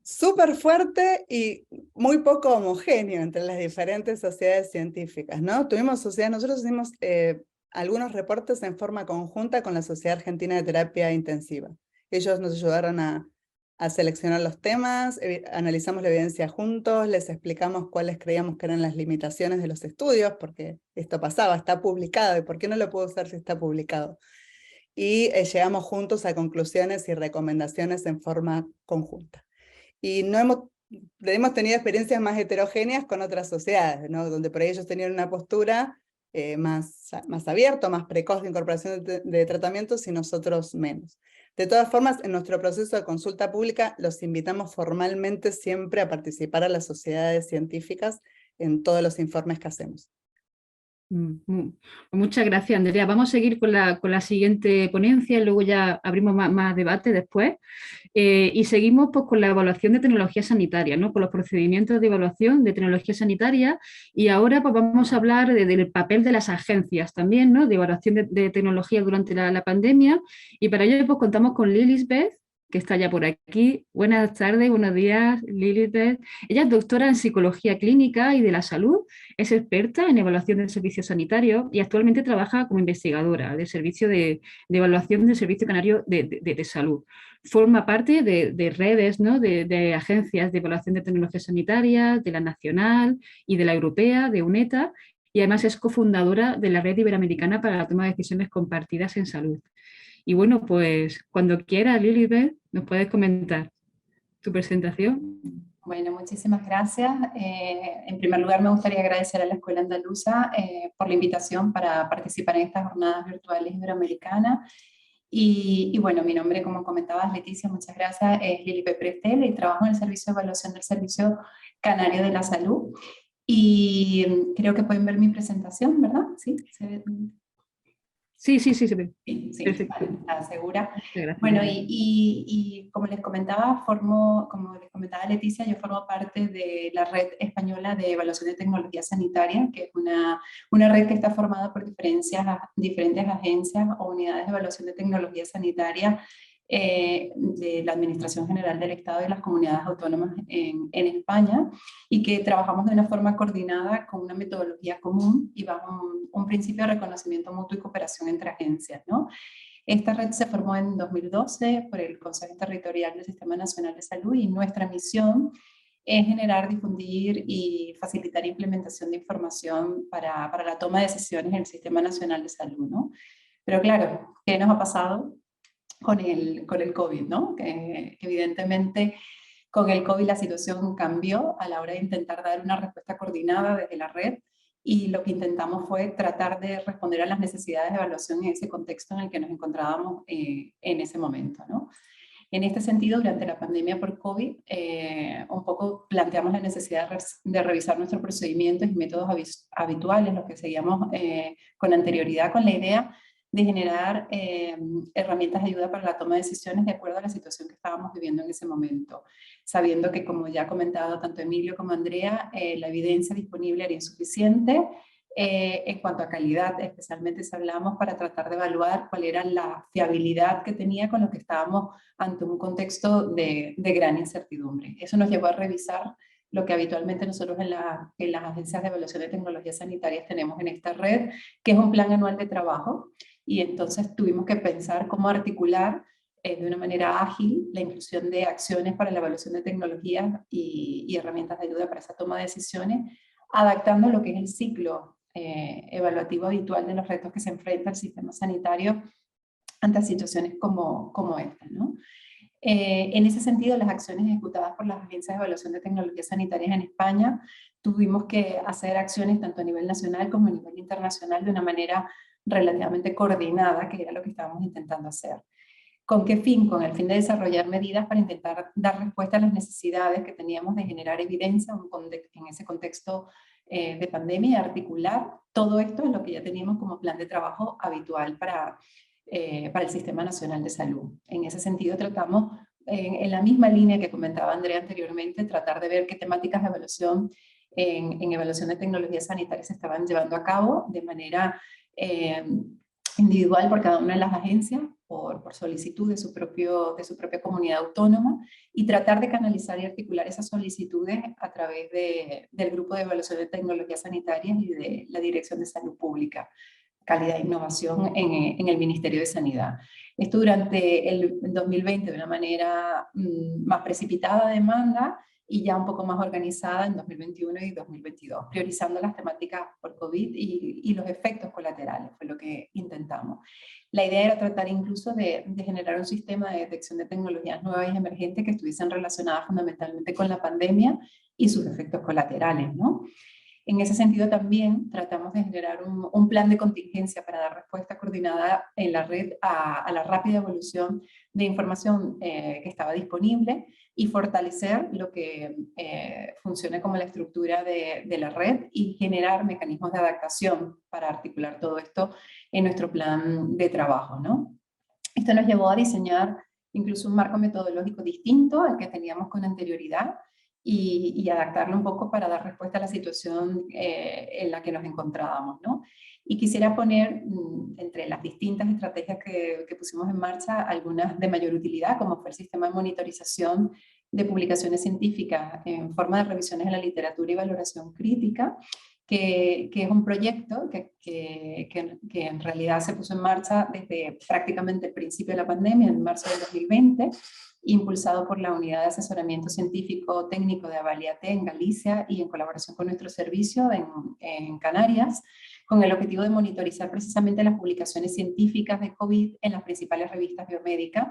E: Súper fuerte y muy poco homogéneo entre las diferentes sociedades científicas, ¿no? Nosotros hicimos algunos reportes en forma conjunta con la Sociedad Argentina de Terapia Intensiva. Ellos nos ayudaron a seleccionar los temas, analizamos la evidencia juntos, les explicamos cuáles creíamos que eran las limitaciones de los estudios, porque esto pasaba, está publicado, ¿y por qué no lo puedo usar si está publicado? Y llegamos juntos a conclusiones y recomendaciones en forma conjunta. Y no hemos tenido experiencias más heterogéneas con otras sociedades, ¿no? Donde por ahí ellos tenían una postura más abierta, más precoz de incorporación de tratamientos y nosotros menos. De todas formas, en nuestro proceso de consulta pública los invitamos formalmente siempre a participar a las sociedades científicas en todos los informes que hacemos.
B: Muchas gracias, Andrea. Vamos a seguir con la siguiente ponencia y luego ya abrimos más debate después. Y seguimos pues, con la evaluación de tecnología sanitaria, ¿no? Con los procedimientos de evaluación de tecnología sanitaria, y ahora pues, vamos a hablar del papel de las agencias también, ¿no? De evaluación de tecnología durante la pandemia, y para ello pues, contamos con Lilisbeth, que está ya por aquí. Buenas tardes, buenos días, Lilisbeth. Ella es doctora en Psicología Clínica y de la Salud, es experta en evaluación del servicio sanitario y actualmente trabaja como investigadora del servicio de evaluación del Servicio Canario de Salud. Forma parte de redes, ¿no? de agencias de evaluación de tecnologías sanitarias, de la nacional y de la europea, de UNETA, y además es cofundadora de la Red Iberoamericana para la Toma de Decisiones Compartidas en Salud. Y bueno, pues cuando quiera, Lilisbeth, nos puedes comentar tu presentación.
F: Bueno, muchísimas gracias. En primer lugar, me gustaría agradecer a la Escuela Andaluza por la invitación para participar en estas jornadas virtuales iberoamericanas. Y bueno, mi nombre, como comentabas, Leticia, muchas gracias, es Lilisbeth Prestel y trabajo en el Servicio de Evaluación del Servicio Canario de la Salud. Y creo que pueden ver mi presentación, ¿verdad? ¿Sí? ¿Se ve?
B: Sí.
F: Sí, perfecto. Vale, está segura. Bueno, y como les comentaba, como les comentaba Leticia, yo formo parte de la Red Española de Evaluación de Tecnología Sanitaria, que es una red que está formada por diferentes agencias o unidades de evaluación de tecnología sanitaria de la Administración General del Estado y de las comunidades autónomas en España, y que trabajamos de una forma coordinada con una metodología común y bajo un principio de reconocimiento mutuo y cooperación entre agencias, ¿no? Esta red se formó en 2012 por el Consejo Territorial del Sistema Nacional de Salud, y nuestra misión es generar, difundir y facilitar implementación de información para la toma de decisiones en el Sistema Nacional de Salud, ¿no? Pero claro, ¿qué nos ha pasado con el COVID, ¿no? Que evidentemente con el COVID la situación cambió a la hora de intentar dar una respuesta coordinada desde la red, y lo que intentamos fue tratar de responder a las necesidades de evaluación en ese contexto en el que nos encontrábamos en ese momento, ¿no? En este sentido, durante la pandemia por COVID, un poco planteamos la necesidad de revisar nuestros procedimientos y métodos habituales, los que seguíamos con anterioridad, con la idea de generar herramientas de ayuda para la toma de decisiones de acuerdo a la situación que estábamos viviendo en ese momento, sabiendo que, como ya ha comentado tanto Emilio como Andrea, la evidencia disponible era insuficiente en cuanto a calidad, especialmente si hablamos para tratar de evaluar cuál era la fiabilidad que tenía con lo que estábamos ante un contexto de gran incertidumbre. Eso nos llevó a revisar lo que habitualmente nosotros en las agencias de evaluación de tecnologías sanitarias tenemos en esta red, que es un plan anual de trabajo, y entonces tuvimos que pensar cómo articular de una manera ágil la inclusión de acciones para la evaluación de tecnologías y herramientas de ayuda para esa toma de decisiones, adaptando lo que es el ciclo evaluativo habitual de los retos que se enfrenta el sistema sanitario ante situaciones como esta, ¿no? En ese sentido, las acciones ejecutadas por las agencias de evaluación de tecnologías sanitarias en España, tuvimos que hacer acciones tanto a nivel nacional como a nivel internacional de una manera relativamente coordinada, que era lo que estábamos intentando hacer. ¿Con qué fin? Con el fin de desarrollar medidas para intentar dar respuesta a las necesidades que teníamos de generar evidencia en ese contexto de pandemia y articular todo esto en lo que ya teníamos como plan de trabajo habitual para el Sistema Nacional de Salud. En ese sentido tratamos, en la misma línea que comentaba Andrea anteriormente, tratar de ver qué temáticas de evaluación en evaluación de tecnologías sanitarias se estaban llevando a cabo de manera individual por cada una de las agencias, por solicitud de su propia comunidad autónoma, y tratar de canalizar y articular esas solicitudes a través del Grupo de Evaluación de Tecnologías Sanitarias y de la Dirección de Salud Pública, Calidad e Innovación en el Ministerio de Sanidad. Esto durante el 2020 de una manera más precipitada de demanda, y ya un poco más organizada en 2021 y 2022, priorizando las temáticas por COVID y los efectos colaterales, fue lo que intentamos. La idea era tratar incluso de generar un sistema de detección de tecnologías nuevas y emergentes que estuviesen relacionadas fundamentalmente con la pandemia y sus efectos colaterales, ¿no? En ese sentido también tratamos de generar un plan de contingencia para dar respuesta coordinada en la red a la rápida evolución de información que estaba disponible, y fortalecer lo que funcione como la estructura de la red y generar mecanismos de adaptación para articular todo esto en nuestro plan de trabajo, ¿no? Esto nos llevó a diseñar incluso un marco metodológico distinto al que teníamos con anterioridad, y adaptarlo un poco para dar respuesta a la situación en la que nos encontrábamos, ¿no? Y quisiera poner entre las distintas estrategias que pusimos en marcha algunas de mayor utilidad, como fue el sistema de monitorización de publicaciones científicas en forma de revisiones de la literatura y valoración crítica, que es un proyecto que en realidad se puso en marcha desde prácticamente el principio de la pandemia, en marzo del 2020, impulsado por la Unidad de Asesoramiento Científico Técnico de Avaliate en Galicia y en colaboración con nuestro servicio en Canarias, con el objetivo de monitorizar precisamente las publicaciones científicas de COVID en las principales revistas biomédicas,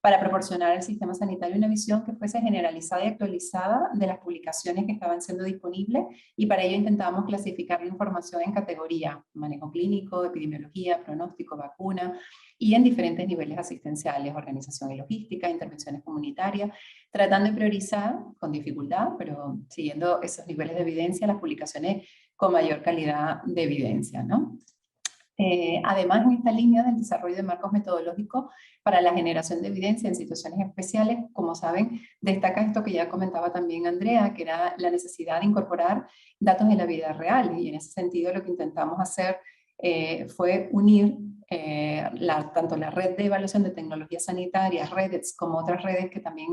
F: para proporcionar al sistema sanitario una visión que fuese generalizada y actualizada de las publicaciones que estaban siendo disponibles, y para ello intentábamos clasificar la información en categorías: manejo clínico, epidemiología, pronóstico, vacuna, y en diferentes niveles asistenciales: organización y logística, intervenciones comunitarias, tratando de priorizar con dificultad, pero siguiendo esos niveles de evidencia, las publicaciones con mayor calidad de evidencia, ¿no? Además, en esta línea del desarrollo de marcos metodológicos para la generación de evidencia en situaciones especiales, como saben, destaca esto que ya comentaba también Andrea, que era la necesidad de incorporar datos de la vida real, y en ese sentido lo que intentamos hacer fue unir tanto la red de evaluación de tecnologías sanitarias, redes, como otras redes que también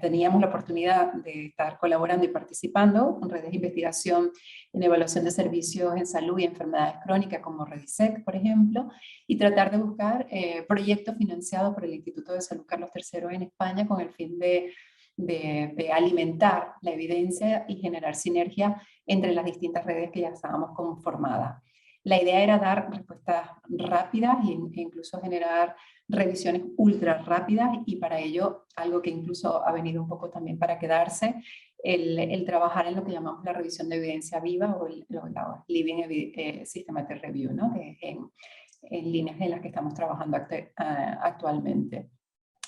F: teníamos la oportunidad de estar colaborando y participando, redes de investigación en evaluación de servicios en salud y enfermedades crónicas como Redisec, por ejemplo, y tratar de buscar proyectos financiados por el Instituto de Salud Carlos III en España, con el fin de alimentar la evidencia y generar sinergia entre las distintas redes que ya estábamos conformadas. La idea era dar respuestas rápidas e incluso generar revisiones ultra rápidas, y para ello algo que incluso ha venido un poco también para quedarse el trabajar en lo que llamamos la revisión de evidencia viva o la Living Systematic Review, ¿no? En líneas en las que estamos trabajando actualmente.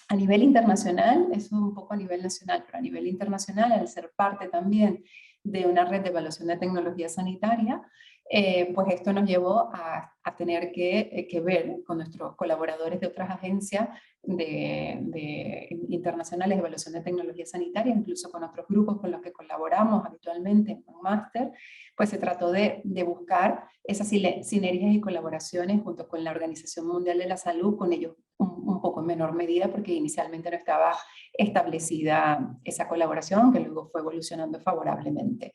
F: A nivel internacional, eso es un poco a nivel nacional, pero a nivel internacional, al ser parte también de una red de evaluación de tecnología sanitaria, pues esto nos llevó a tener que ver con nuestros colaboradores de otras agencias internacionales de evaluación de tecnología sanitaria, incluso con otros grupos con los que colaboramos habitualmente en un máster, pues se trató de buscar esas sinergias y colaboraciones junto con la Organización Mundial de la Salud, con ellos un poco en menor medida, porque inicialmente no estaba establecida esa colaboración, que luego fue evolucionando favorablemente.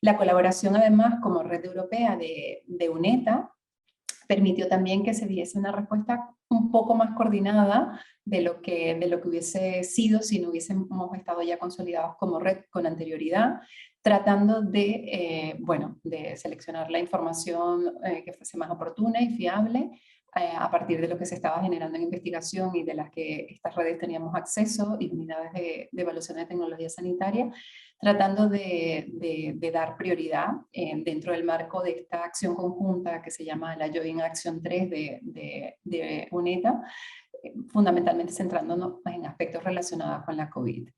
F: La colaboración, además, como red europea de UNETA, permitió también que se diese una respuesta un poco más coordinada de lo que hubiese sido si no hubiésemos estado ya consolidados como red con anterioridad, tratando de seleccionar la información que fuese más oportuna y fiable, a partir de lo que se estaba generando en investigación y de las que estas redes teníamos acceso, y unidades de evaluación de tecnología sanitaria, tratando de dar prioridad dentro del marco de esta acción conjunta que se llama la Joint Action 3 de UNETA, fundamentalmente centrándonos en aspectos relacionados con la COVID.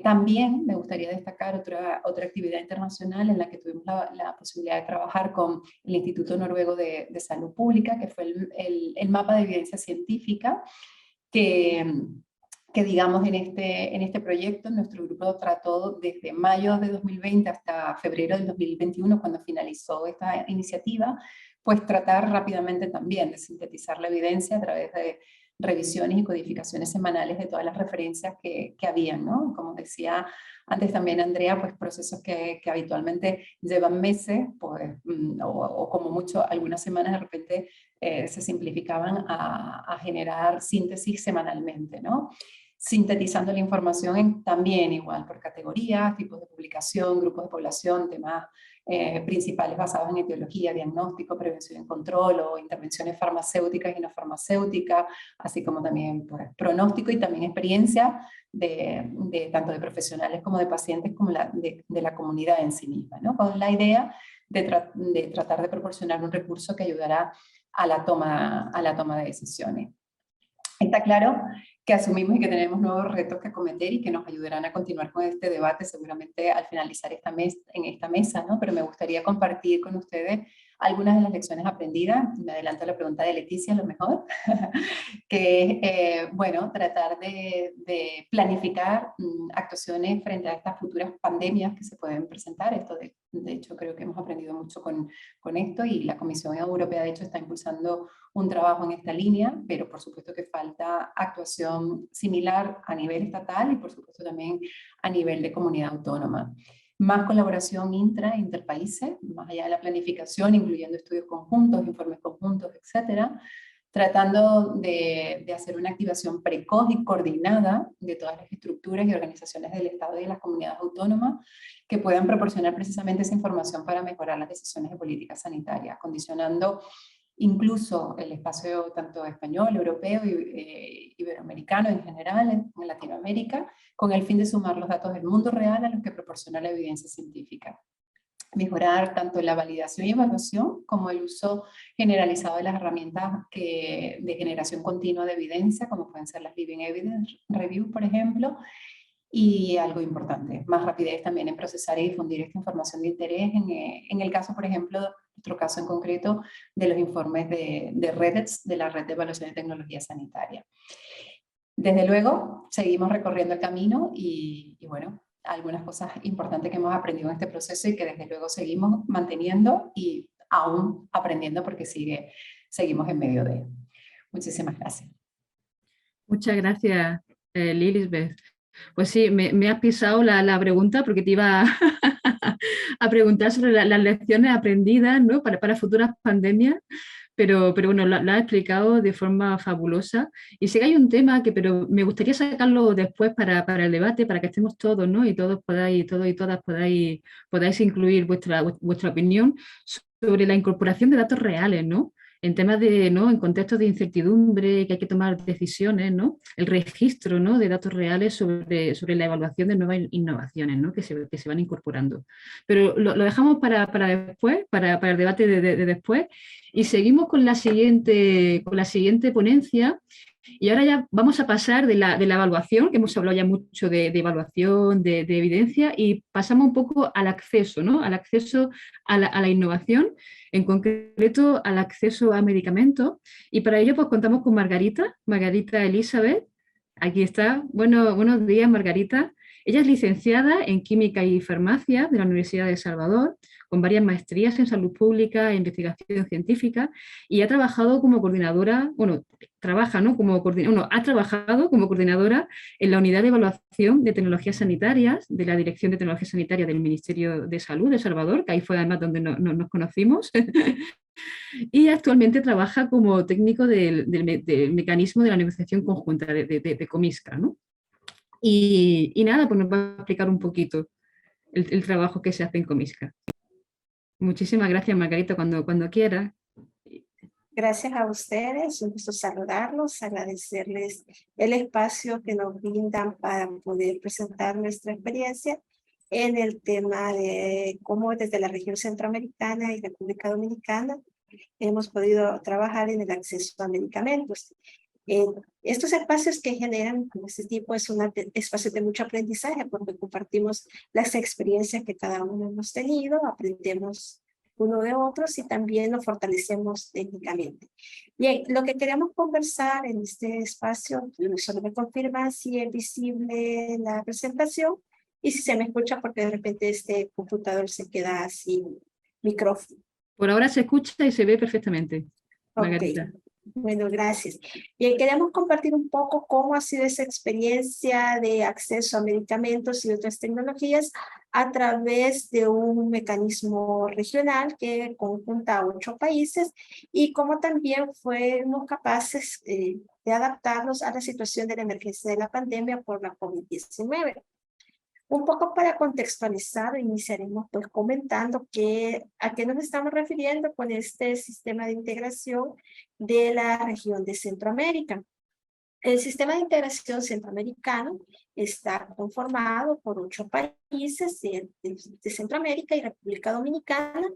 F: También me gustaría destacar otra actividad internacional en la que tuvimos la posibilidad de trabajar con el Instituto Noruego de Salud Pública, que fue el mapa de evidencia científica que digamos en este proyecto nuestro grupo trató desde mayo de 2020 hasta febrero del 2021, cuando finalizó esta iniciativa, pues tratar rápidamente también de sintetizar la evidencia a través de revisiones y codificaciones semanales de todas las referencias que habían, ¿no? Como decía antes también Andrea, pues procesos que habitualmente llevan meses, pues, o como mucho algunas semanas, de repente se simplificaban a generar síntesis semanalmente, ¿no? Sintetizando la información también igual por categorías, tipos de publicación, grupos de población, temas principales basados en etiología, diagnóstico, prevención y control, o intervenciones farmacéuticas y no farmacéuticas, así como también pues, pronóstico y también experiencia tanto de profesionales como de pacientes, como de la comunidad en sí misma, ¿no? Con la idea de tratar de proporcionar un recurso que ayudará a la toma de decisiones. Está claro que asumimos y que tenemos nuevos retos que acometer y que nos ayudarán a continuar con este debate seguramente al finalizar en esta mesa, ¿no? Pero me gustaría compartir con ustedes algunas de las lecciones aprendidas. Me adelanto a la pregunta de Leticia, a lo mejor, que es, bueno, tratar de planificar actuaciones frente a estas futuras pandemias que se pueden presentar. Esto de hecho creo que hemos aprendido mucho con esto, y la Comisión Europea de hecho está impulsando un trabajo en esta línea, pero por supuesto que falta actuación similar a nivel estatal y por supuesto también a nivel de comunidad autónoma. Más colaboración interpaíses, más allá de la planificación, incluyendo estudios conjuntos, informes conjuntos, etcétera, tratando de hacer una activación precoz y coordinada de todas las estructuras y organizaciones del Estado y de las comunidades autónomas que puedan proporcionar precisamente esa información para mejorar las decisiones de política sanitaria, condicionando incluso el espacio tanto español, europeo y iberoamericano en general, en Latinoamérica, con el fin de sumar los datos del mundo real a los que proporciona la evidencia científica. Mejorar tanto la validación y evaluación como el uso generalizado de las herramientas de generación continua de evidencia, como pueden ser las Living Evidence Review, por ejemplo, y algo importante, más rapidez también en procesar y difundir esta información de interés, en el caso, por ejemplo, nuestro caso en concreto, de los informes de REDETS, de la Red de Evaluación de Tecnología Sanitaria. Desde luego, seguimos recorriendo el camino y bueno, algunas cosas importantes que hemos aprendido en este proceso y que desde luego seguimos manteniendo y aún aprendiendo porque seguimos en medio de ello. Muchísimas gracias.
B: Muchas gracias, Lilisbeth. Pues sí, me has pisado la pregunta porque te iba a preguntar sobre las lecciones aprendidas, ¿no? para futuras pandemias, pero bueno, lo has explicado de forma fabulosa. Y sé que hay un tema pero me gustaría sacarlo después para el debate, para que estemos todos, ¿no? Y todos y todas podáis incluir vuestra opinión sobre la incorporación de datos reales, ¿no? en temas de, ¿no? En contextos de incertidumbre, que hay que tomar decisiones, ¿no? El registro, ¿no? De datos reales sobre la evaluación de nuevas innovaciones, ¿no? Que se van incorporando. Pero lo dejamos para después, para el debate de después, y seguimos con la siguiente ponencia. Y ahora ya vamos a pasar de la evaluación, que hemos hablado ya mucho de evaluación, de evidencia, y pasamos un poco al acceso, ¿no? Al acceso a la innovación, en concreto al acceso a medicamentos. Y para ello pues contamos con Margarita Elizabeth. Aquí está. Buenos días, Margarita. Ella es licenciada en Química y Farmacia de la Universidad de El Salvador, con varias maestrías en salud pública e investigación científica, y ha trabajado como coordinadora, ha trabajado como coordinadora en la unidad de evaluación de tecnologías sanitarias de la Dirección de Tecnologías Sanitarias del Ministerio de Salud de El Salvador, que ahí fue además donde nos conocimos. Y actualmente trabaja como técnico del mecanismo de la negociación conjunta de Comisca, ¿no? Y nada, pues nos va a explicar un poquito el trabajo que se hace en Comisca. Muchísimas gracias, Margarita, cuando quiera.
G: Gracias a ustedes, un gusto saludarlos, agradecerles el espacio que nos brindan para poder presentar nuestra experiencia en el tema de cómo desde la región centroamericana y República Dominicana hemos podido trabajar en el acceso a medicamentos. Estos espacios que generan este tipo es un espacio de mucho aprendizaje porque compartimos las experiencias que cada uno hemos tenido, aprendemos uno de otros y también nos fortalecemos técnicamente. Bien, lo que queremos conversar en este espacio, solo me confirma si es visible la presentación y si se me escucha porque de repente este computador se queda sin micrófono.
B: Por ahora se escucha y se ve perfectamente, Margarita.
G: Okay. Bueno, gracias. Bien, queremos compartir un poco cómo ha sido esa experiencia de acceso a medicamentos y otras tecnologías a través de un mecanismo regional que conjunta a 8 países y cómo también fuimos capaces de adaptarnos a la situación de la emergencia de la pandemia por la COVID-19. Un poco para contextualizar, iniciaremos pues comentando a qué nos estamos refiriendo con este sistema de integración de la región de Centroamérica. El sistema de integración centroamericano está conformado por 8 países de Centroamérica y República Dominicana,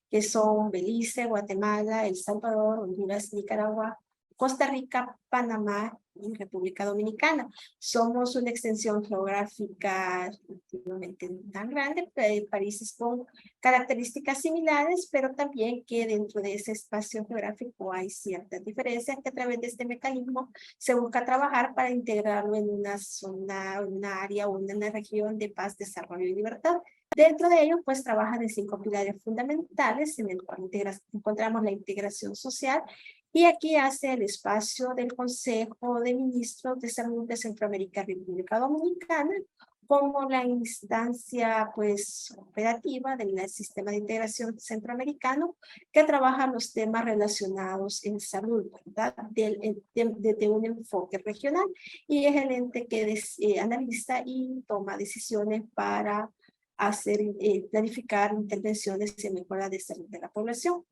G: que son Belice, Guatemala, El Salvador, Honduras, Nicaragua, Costa Rica, Panamá y República Dominicana. Somos una extensión geográfica relativamente tan grande, países con características similares, pero también que dentro de ese espacio geográfico hay ciertas diferencias que a través de este mecanismo se busca trabajar para integrarlo en una zona, una área o una región de paz, desarrollo y libertad. Dentro de ellos, pues, trabajan en 5 pilares fundamentales, en el cual encontramos la integración social, y aquí hace el espacio del Consejo de Ministros de Salud de Centroamérica y República Dominicana, como la instancia, pues, operativa del sistema de integración centroamericano, que trabaja los temas relacionados en salud, ¿verdad? Desde un enfoque regional, y es el ente que analiza y toma decisiones para planificar intervenciones en mejora de salud de la población.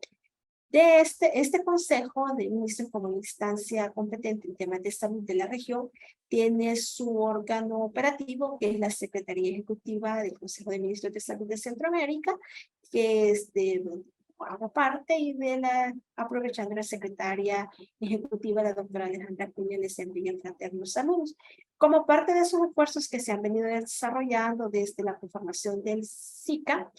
G: De este Consejo de Ministros como instancia competente en temas de salud de la región, tiene su órgano operativo, que es la Secretaría Ejecutiva del Consejo de Ministros de Salud de Centroamérica, que es hago parte, y aprovechando la secretaria ejecutiva, la doctora Alejandra Cuña, les envío fraternos saludos. Como parte de esos esfuerzos que se han venido desarrollando desde la conformación del SICA,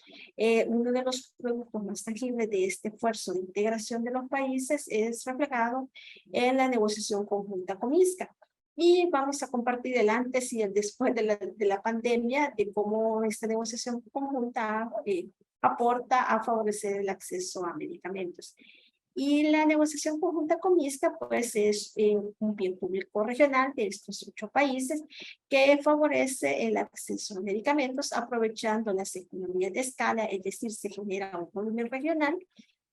G: uno de los productos más tangibles de este esfuerzo de integración de los países es reflejado en la negociación conjunta Comisca. Y vamos a compartir el antes y el después de la pandemia, de cómo esta negociación conjunta aporta a favorecer el acceso a medicamentos. Y la negociación conjunta Comisca, pues, es un bien público regional de estos 8 países que favorece el acceso a medicamentos aprovechando las economías de escala, es decir, se genera un volumen regional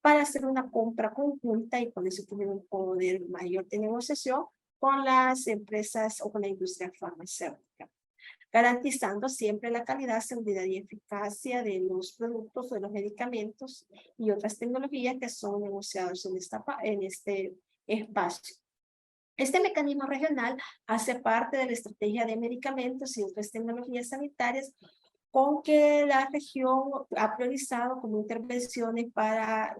G: para hacer una compra conjunta y con eso tener un poder mayor de negociación con las empresas o con la industria farmacéutica. garantizando siempre la calidad, seguridad y eficacia de los productos, de los medicamentos y otras tecnologías que son negociados en este espacio. Este mecanismo regional hace parte de la estrategia de medicamentos y otras tecnologías sanitarias con que la región ha priorizado como intervenciones para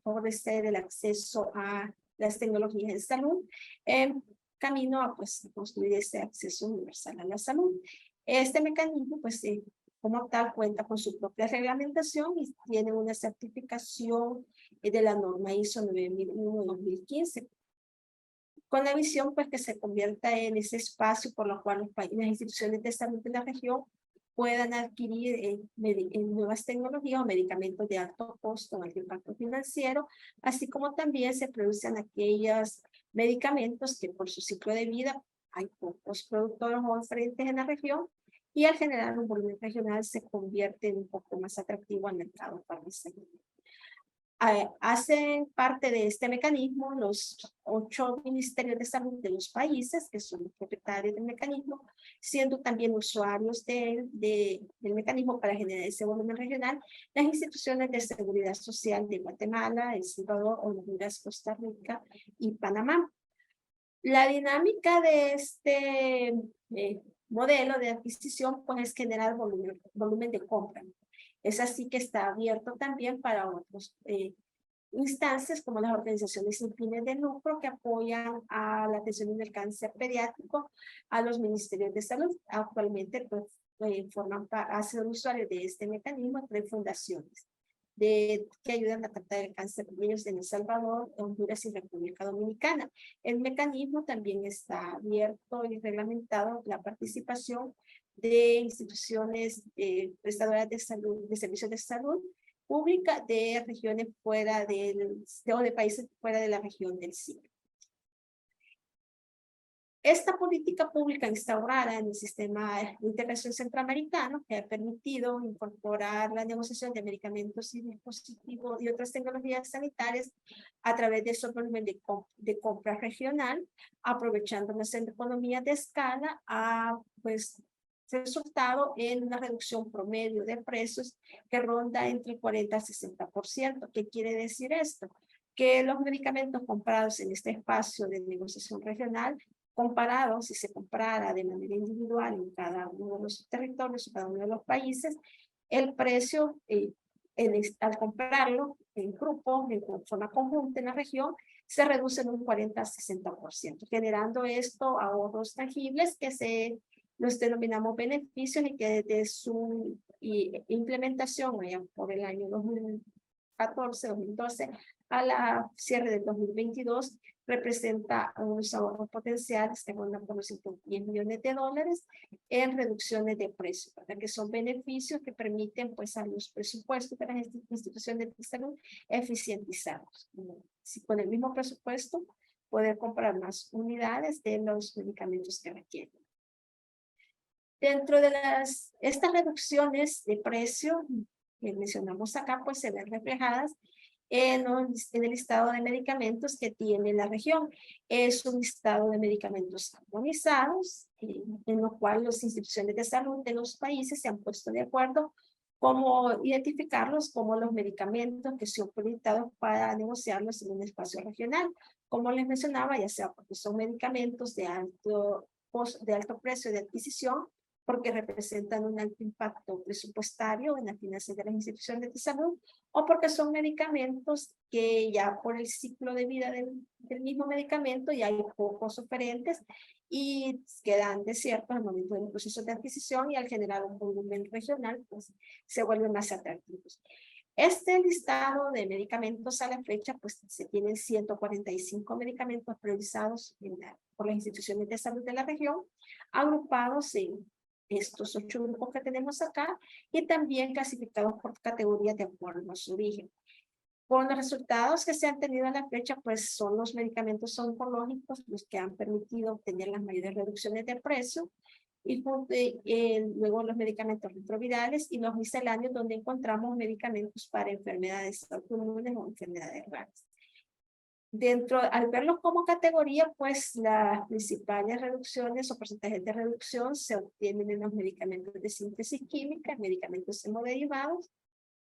G: favorecer el acceso a las tecnologías de salud en camino a pues, construir ese acceso universal a la salud. Este mecanismo, pues, como tal, cuenta con su propia reglamentación y tiene una certificación de la norma ISO 9001-2015. Con la visión, pues, que se convierta en ese espacio por lo cual las instituciones de salud de la región puedan adquirir nuevas tecnologías o medicamentos de alto costo, alto impacto financiero, así como también se producen aquellos medicamentos que por su ciclo de vida hay pocos productores o oferentes en la región y al generar un volumen regional se convierte en un poco más atractivo al mercado farmacéutico. Hacen parte de este mecanismo los 8 ministerios de salud de los países, que son los propietarios del mecanismo, siendo también usuarios del mecanismo para generar ese volumen regional, las instituciones de seguridad social de Guatemala, El Salvador, Honduras, Costa Rica y Panamá. La dinámica de este modelo de adquisición pues, es generar volumen de compra. Es así que está abierto también para otras instancias como las organizaciones sin fines de lucro que apoyan a la atención del cáncer pediátrico, a los ministerios de salud. Actualmente pues, han sido usuarios de este mecanismo 3 fundaciones que ayudan a tratar el cáncer de niños en El Salvador, Honduras y República Dominicana. El mecanismo también está abierto y reglamentado la participación de instituciones prestadoras de salud, de servicios de salud pública de regiones fuera de países fuera de la región del SIC. Esta política pública instaurada en el sistema de integración centroamericano que ha permitido incorporar la negociación de medicamentos y dispositivos y otras tecnologías sanitarias a través de esos volúmenes de compra regional, aprovechando las economías de escala, ha pues resultado en una reducción promedio de precios que ronda entre 40 a 60%. ¿Qué quiere decir esto? Que los medicamentos comprados en este espacio de negociación regional, comparado si se comprara de manera individual en cada uno de los territorios o cada uno de los países, el precio al comprarlo en grupo, en forma conjunta en la región, se reduce en un 40 a 60%, generando esto ahorros tangibles que los denominamos beneficios y que desde su implementación por el año 2014-2012 a la cierre del 2022 representa unos ahorros potenciales que rondan por los $110 millones en reducciones de precios, ¿verdad? Que son beneficios que permiten pues, a los presupuestos de las instituciones de salud eficientizarlos. Si con el mismo presupuesto poder comprar más unidades de los medicamentos que requieren. Dentro de estas reducciones de precio que mencionamos acá, pues se ven reflejadas en el listado de medicamentos que tiene la región. Es un listado de medicamentos armonizados, en lo cual las instituciones de salud de los países se han puesto de acuerdo cómo identificarlos como los medicamentos que son priorizados para negociarlos en un espacio regional. Como les mencionaba, ya sea porque son medicamentos de alto precio de adquisición, porque representan un alto impacto presupuestario en las finanzas de las instituciones de salud, o porque son medicamentos que ya por el ciclo de vida del mismo medicamento ya hay pocos oferentes y quedan desiertos al momento del proceso de adquisición y al generar un volumen regional, pues se vuelven más atractivos. Este listado de medicamentos a la fecha, pues se tienen 145 medicamentos priorizados por las instituciones de salud de la región, agrupados en estos 8 grupos que tenemos acá y también clasificados por categorías de acuerdo a su origen. Con los resultados que se han tenido a la fecha, pues son los medicamentos oncológicos los que han permitido obtener las mayores reducciones de precio y luego los medicamentos retrovirales y los misceláneos donde encontramos medicamentos para enfermedades autoinmunes o enfermedades raras. al verlos como categoría, pues las principales reducciones o porcentajes de reducción se obtienen en los medicamentos de síntesis química, medicamentos hemoderivados,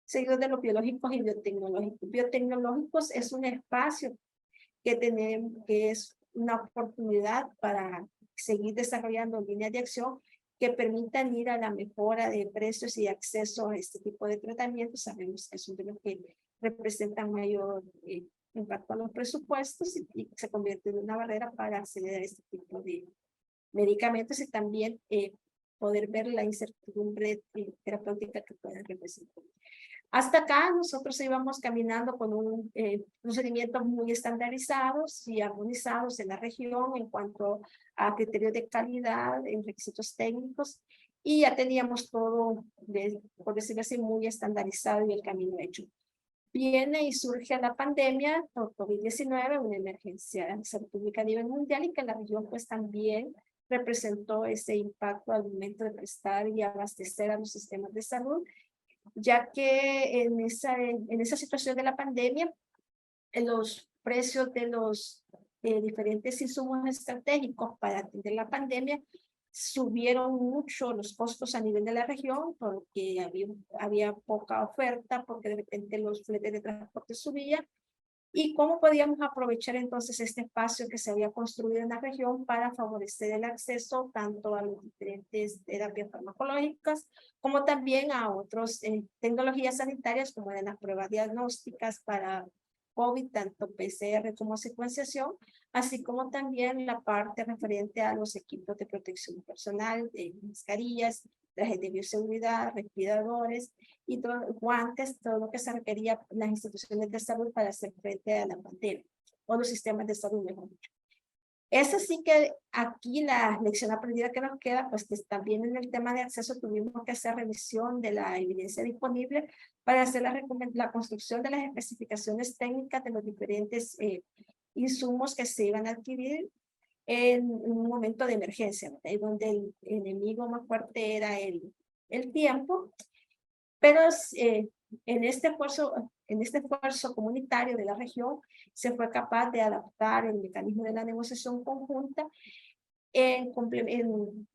G: seguidos de los biológicos y biotecnológicos. Biotecnológicos es un espacio que tenemos, que es una oportunidad para seguir desarrollando líneas de acción que permitan ir a la mejora de precios y acceso a este tipo de tratamientos. Sabemos que son de los que representan mayor impacto a los presupuestos y se convierte en una barrera para acceder a este tipo de medicamentos y también poder ver la incertidumbre terapéutica que pueden representar. Hasta acá nosotros íbamos caminando con procedimientos muy estandarizados y armonizados en la región en cuanto a criterios de calidad, en requisitos técnicos, y ya teníamos todo, por decirlo así, muy estandarizado y el camino hecho. Viene y surge la pandemia por COVID-19, una emergencia de salud pública a nivel mundial, y que la región pues también representó ese impacto al momento de prestar y abastecer a los sistemas de salud, ya que en esa situación de la pandemia, los precios de los diferentes insumos estratégicos para atender la pandemia subieron mucho los costos a nivel de la región, porque había poca oferta, porque de repente los fletes de transporte subían. ¿Y cómo podíamos aprovechar entonces este espacio que se había construido en la región para favorecer el acceso tanto a las diferentes terapias farmacológicas como también a otras tecnologías sanitarias como eran las pruebas diagnósticas para COVID, tanto PCR como secuenciación, así como también la parte referente a los equipos de protección personal, mascarillas, trajes de bioseguridad, respiradores y guantes, todo lo que se requería las instituciones de salud para hacer frente a la pandemia, o los sistemas de salud, mejor dicho. Es así que aquí la lección aprendida que nos queda, pues que también en el tema de acceso tuvimos que hacer revisión de la evidencia disponible para hacer la construcción de las especificaciones técnicas de los diferentes insumos que se iban a adquirir en un momento de emergencia, ¿verdad? Donde el enemigo más fuerte era el tiempo, pero en este esfuerzo comunitario de la región se fue capaz de adaptar el mecanismo de la negociación conjunta en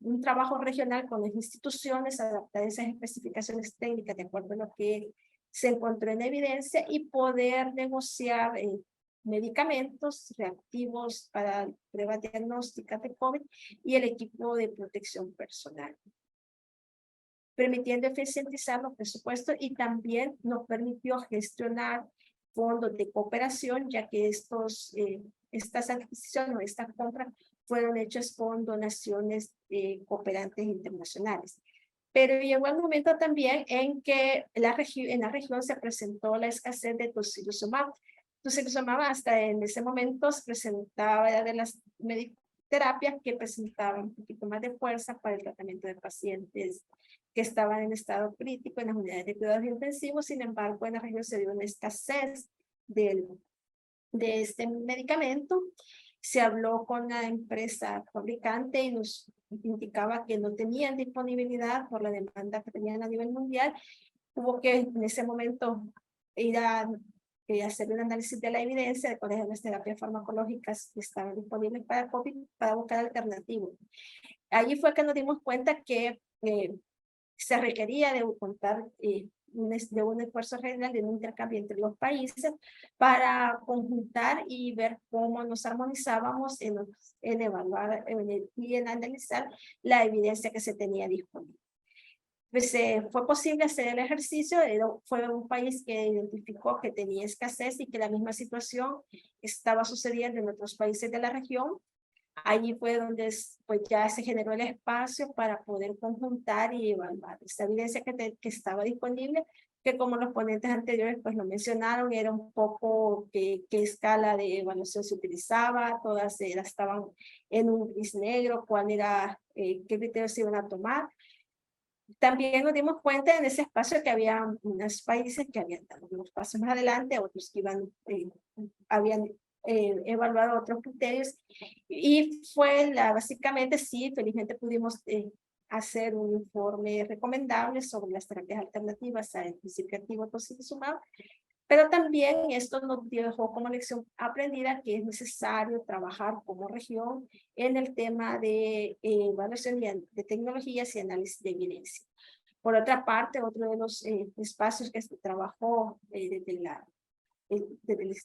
G: un trabajo regional con las instituciones, adaptar esas especificaciones técnicas de acuerdo a lo que se encontró en evidencia y poder negociar medicamentos reactivos para pruebas diagnósticas de COVID y el equipo de protección personal, permitiendo eficientizar los presupuestos, y también nos permitió gestionar fondos de cooperación, ya que estas adquisiciones o estas compras fueron hechas con donaciones cooperantes internacionales. Pero llegó el momento también en que en la región se presentó la escasez de tocilizumab. Tocilizumab hasta en ese momento se presentaba de las terapias que presentaban un poquito más de fuerza para el tratamiento de pacientes que estaban en estado crítico en las unidades de cuidados intensivos. Sin embargo, en la región se dio una escasez de este medicamento. Se habló con la empresa fabricante y nos indicaba que no tenían disponibilidad por la demanda que tenían a nivel mundial. Hubo que en ese momento ir a hacer un análisis de la evidencia de cuáles eran las terapias farmacológicas que estaban disponibles para COVID para buscar alternativas. Allí fue que nos dimos cuenta que se requería de contar de un esfuerzo regional, de un intercambio entre los países para conjuntar y ver cómo nos armonizábamos en evaluar y en analizar la evidencia que se tenía disponible. Pues, fue posible hacer el ejercicio. Fue un país que identificó que tenía escasez y que la misma situación estaba sucediendo en otros países de la región. Allí fue donde pues, ya se generó el espacio para poder conjuntar y evaluar esta evidencia que estaba disponible, que como los ponentes anteriores pues lo mencionaron, era un poco qué escala de evaluación se utilizaba, todas estaban en un gris negro, qué criterios se iban a tomar. También nos dimos cuenta en ese espacio que había unos países que habían dado unos pasos más adelante, otros que habían evaluado otros criterios, y fue básicamente sí, felizmente pudimos hacer un informe recomendable sobre las terapias alternativas al principio activo tocilizumab Pero también esto nos dejó como lección aprendida que es necesario trabajar como región en el tema de evaluación de tecnologías y análisis de evidencia. Por otra parte, otro de los espacios que se trabajó desde el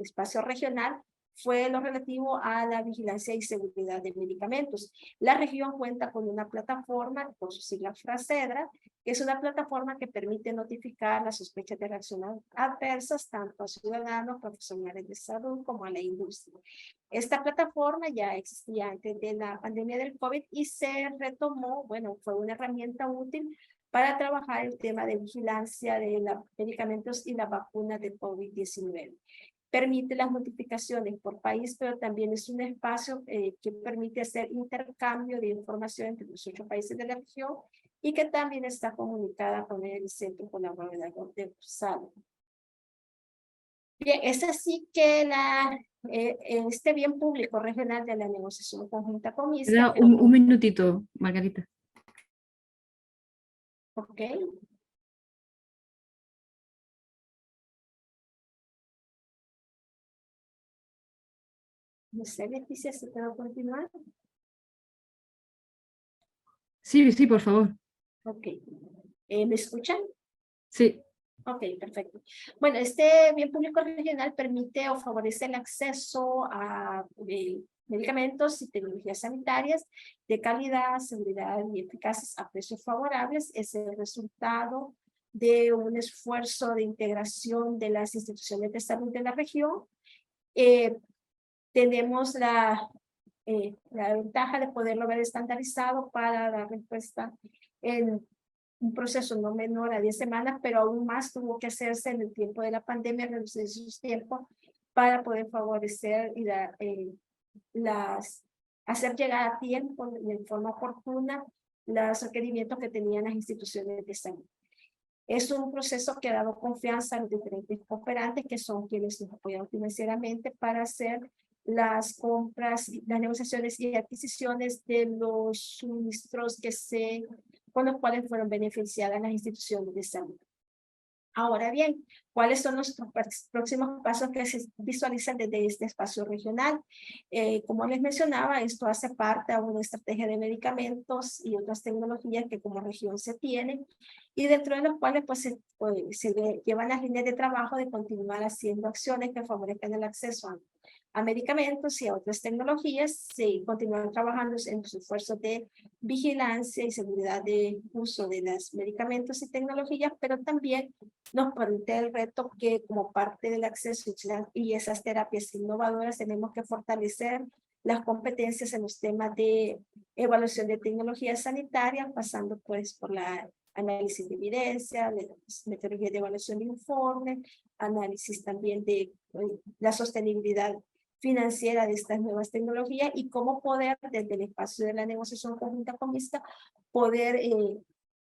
G: espacio regional fue lo relativo a la vigilancia y seguridad de medicamentos. La región cuenta con una plataforma, por su sigla FRACEDRA, que es una plataforma que permite notificar las sospechas de reacciones adversas tanto a ciudadanos, profesionales de salud como a la industria. Esta plataforma ya existía antes de la pandemia del COVID y se retomó, bueno, fue una herramienta útil para trabajar el tema de vigilancia de los medicamentos y la vacuna de COVID-19. Permite las notificaciones por país, pero también es un espacio que permite hacer intercambio de información entre los 8 países de la región y que también está comunicada con el Centro Colaborador de Salud. Bien, es así que este bien público regional de la negociación conjunta con MISCA...
B: Un minutito, Margarita.
G: Ok. No sé, Leticia, ¿se puede continuar?
B: Sí, sí, por favor.
G: Ok. ¿Me escuchan?
B: Sí.
G: Ok, perfecto. Bueno, este bien público regional permite o favorece el acceso a medicamentos y tecnologías sanitarias de calidad, seguridad y eficaces a precios favorables. Es el resultado de un esfuerzo de integración de las instituciones de salud de la región. Tenemos la ventaja de poderlo ver estandarizado para dar respuesta en un proceso no menor a 10 semanas, pero aún más tuvo que hacerse en el tiempo de la pandemia, reducir sus tiempos para poder favorecer y hacer llegar a tiempo y en forma oportuna los requerimientos que tenían las instituciones de salud. Es un proceso que ha dado confianza a los diferentes cooperantes que son quienes nos apoyan financieramente para hacer las compras, las negociaciones y adquisiciones de los suministros con los cuales fueron beneficiadas las instituciones de salud. Ahora bien, ¿cuáles son los próximos pasos que se visualizan desde este espacio regional? Como les mencionaba, esto hace parte de una estrategia de medicamentos y otras tecnologías que como región se tienen y dentro de los cuales pues, se llevan las líneas de trabajo de continuar haciendo acciones que favorezcan el acceso a medicamentos y a otras tecnologías, se continúan trabajando en los esfuerzos de vigilancia y seguridad de uso de los medicamentos y tecnologías, pero también nos permite el reto que como parte del acceso y esas terapias innovadoras tenemos que fortalecer las competencias en los temas de evaluación de tecnologías sanitarias, pasando pues por la análisis de evidencia, metodología de evaluación de informe, análisis también de la sostenibilidad financiera de estas nuevas tecnologías y cómo poder desde el espacio de la negociación conjunta con MISCA poder